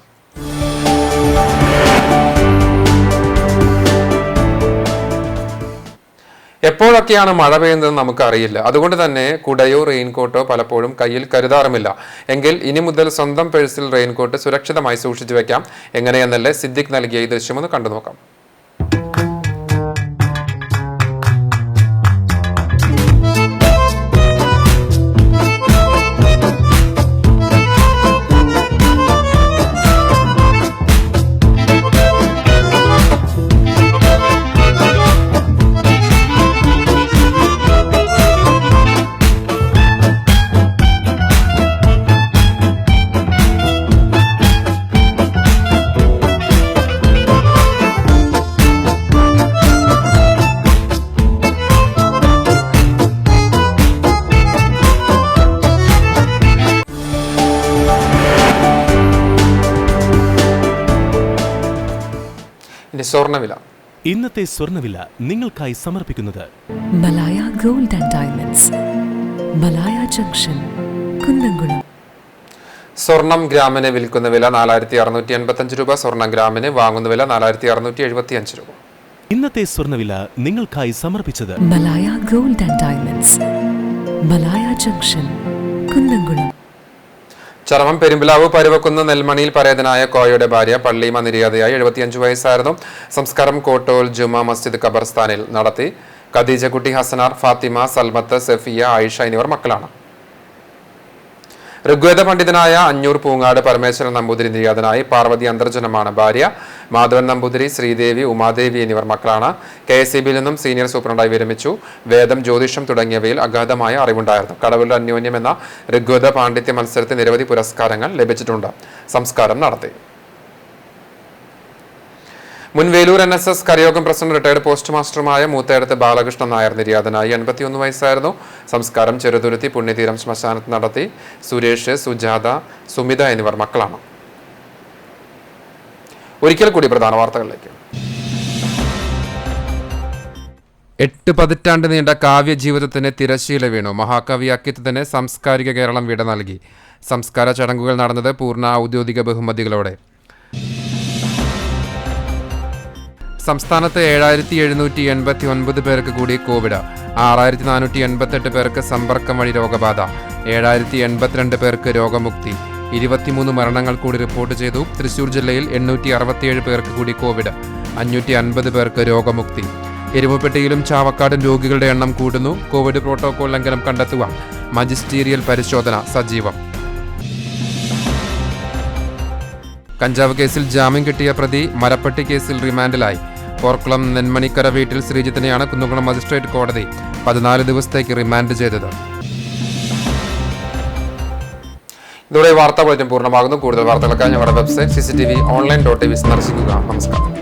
എപ്പോഴൊക്കെയാണ് മഴ പെയ്യുന്നതെന്ന് നമുക്കറിയില്ല. അതുകൊണ്ട് തന്നെ കുടയോ റെയിൻകോട്ടോ പലപ്പോഴും കയ്യിൽ കരുതാറുമില്ല. എങ്കിൽ ഇനി മുതൽ സ്വന്തം പേഴ്സിൽ റെയിൻകോട്ട് സുരക്ഷിതമായി സൂക്ഷിച്ചു വെക്കാം. എങ്ങനെയെന്നല്ലേ സിദ്ദിഖ് നൽകിയ ഈ ദൃശ്യമൊന്ന് കണ്ടു നോക്കാം. സ്വർണ്ണവില. ഇന്നത്തെ സ്വർണ്ണവില നിങ്ങൾക്കായി സമർപ്പിക്കുന്നത് Malaya gold and diamonds, Malaya junction, Kunnamkulam. സ്വർണം ഗ്രാമിന് വിൽക്കുന്ന വില 4685 രൂപ. സ്വർണം ഗ്രാമിന് വാങ്ങുന്ന വില 4675 രൂപ. ഇന്നത്തെ സ്വർണ്ണവില നിങ്ങൾക്കായി സമർപ്പിച്ചത് Malaya gold and diamonds, Malaya junction, Kunnamkulam. ചരമം പെരുമ്പിലാവ് പരുവക്കുന്ന് നെൽമണിയിൽ പരേതനായ കോയയുടെ ഭാര്യ പള്ളിമ നിര്യാതയായി 75 വയസ്സായിരുന്നു. സംസ്കാരം കോട്ടോൽ ജുമാ മസ്ജിദ് ഖബർസ്ഥാനിൽ നടത്തി. ഖദീജക്കുട്ടി, ഹസനാർ, ഫാത്തിമ, സൽമത്ത്, സഫിയ, ആയിഷ എന്നിവർ മക്കളാണ്. ഋഗ്വേദ പണ്ഡിതനായ അഞ്ഞൂർ പൂങ്ങാട് പരമേശ്വരൻ നമ്പൂതിരി നിര്യാതനായി. പാർവതി അന്തർജനമാണ് ഭാര്യ. മാധവൻ നമ്പൂതിരി, ശ്രീദേവി, ഉമാദേവി എന്നിവർ മക്കളാണ്. KSEBിയിൽ നിന്നും സീനിയർ സൂപ്രണ്ടായി വിരമിച്ചു. വേദം, ജ്യോതിഷം തുടങ്ങിയവയിൽ അഗാധമായ അറിവുണ്ടായിരുന്നു. കടവുള്ള അന്യോന്യം എന്ന ഋഗ്വേദ പാണ്ഡിത്യ മത്സരത്തിൽ നിരവധി പുരസ്കാരങ്ങൾ ലഭിച്ചിട്ടുണ്ട്. സംസ്കാരം നടത്തി. മുൻ Velur NSS Karayogam president retired post മാസ്റ്ററുമായ മൂത്തേടത്ത് ബാലകൃഷ്ണൻ നായർ നിര്യാതനായി. 81 വയസ്സായിരുന്നു. സംസ്കാരം ചെറുതുരുത്തി പുണ്യതീരം ശ്മശാനത്ത് നടത്തി. സുരേഷ്, സുജാത, സുമിത എന്നിവർ മക്കളാണ്. ഒരിക്കൽ കൂടി പ്രധാന വാർത്തകളിലേക്ക്. 8 പതിറ്റാണ്ട് നീണ്ട കാവ്യ ജീവിതത്തിന് തിരശ്ശീല വീണു. മഹാകവി അക്കിത്തതിന് സാംസ്കാരിക കേരളം വിട നൽകി. സംസ്കാര ചടങ്ങുകൾ നടന്നത് പൂർണ്ണ ഔദ്യോഗിക ബഹുമതികളോടെ. സംസ്ഥാനത്ത് 7789 പേർക്ക് കൂടി കോവിഡ്. 6488 പേർക്ക് സമ്പർക്കം വഴി രോഗബാധ. 7082 പേർക്ക് രോഗമുക്തി. 23 മരണങ്ങൾ കൂടി റിപ്പോർട്ട് ചെയ്തു. തൃശൂർ ജില്ലയിൽ 867 പേർക്ക് കൂടി കോവിഡ്. 550 പേർക്ക് രോഗമുക്തി. എരുമപ്പെട്ടിയിലും ചാവക്കാടും രോഗികളുടെ എണ്ണം കൂടുന്നു. കോവിഡ് പ്രോട്ടോകോൾ ലംഘനം കണ്ടെത്തുവാൻ മജിസ്റ്റീരിയൽ പരിശോധന സജീവം. കഞ്ചാവ് കേസിൽ ജാമ്യം കിട്ടിയ പ്രതി മരപ്പട്ടി കേസിൽ റിമാൻഡിലായി. പോർക്കുളം നെന്മണിക്കര വീട്ടിൽ ശ്രീജിത്തിനെയാണ് കുന്നംകുളം മജിസ്ട്രേറ്റ് കോടതി 14 ദിവസത്തേക്ക് റിമാൻഡ് ചെയ്തത്. ഇതോടെ വാർത്താ ബുള്ളറ്റിൻ പൂർണ്ണമാകുന്നു. കൂടുതൽ വാർത്തകൾക്കായി ഞങ്ങളുടെ വെബ്സൈറ്റ് CCTV online.tv സന്ദർശിക്കുക. നമസ്കാരം.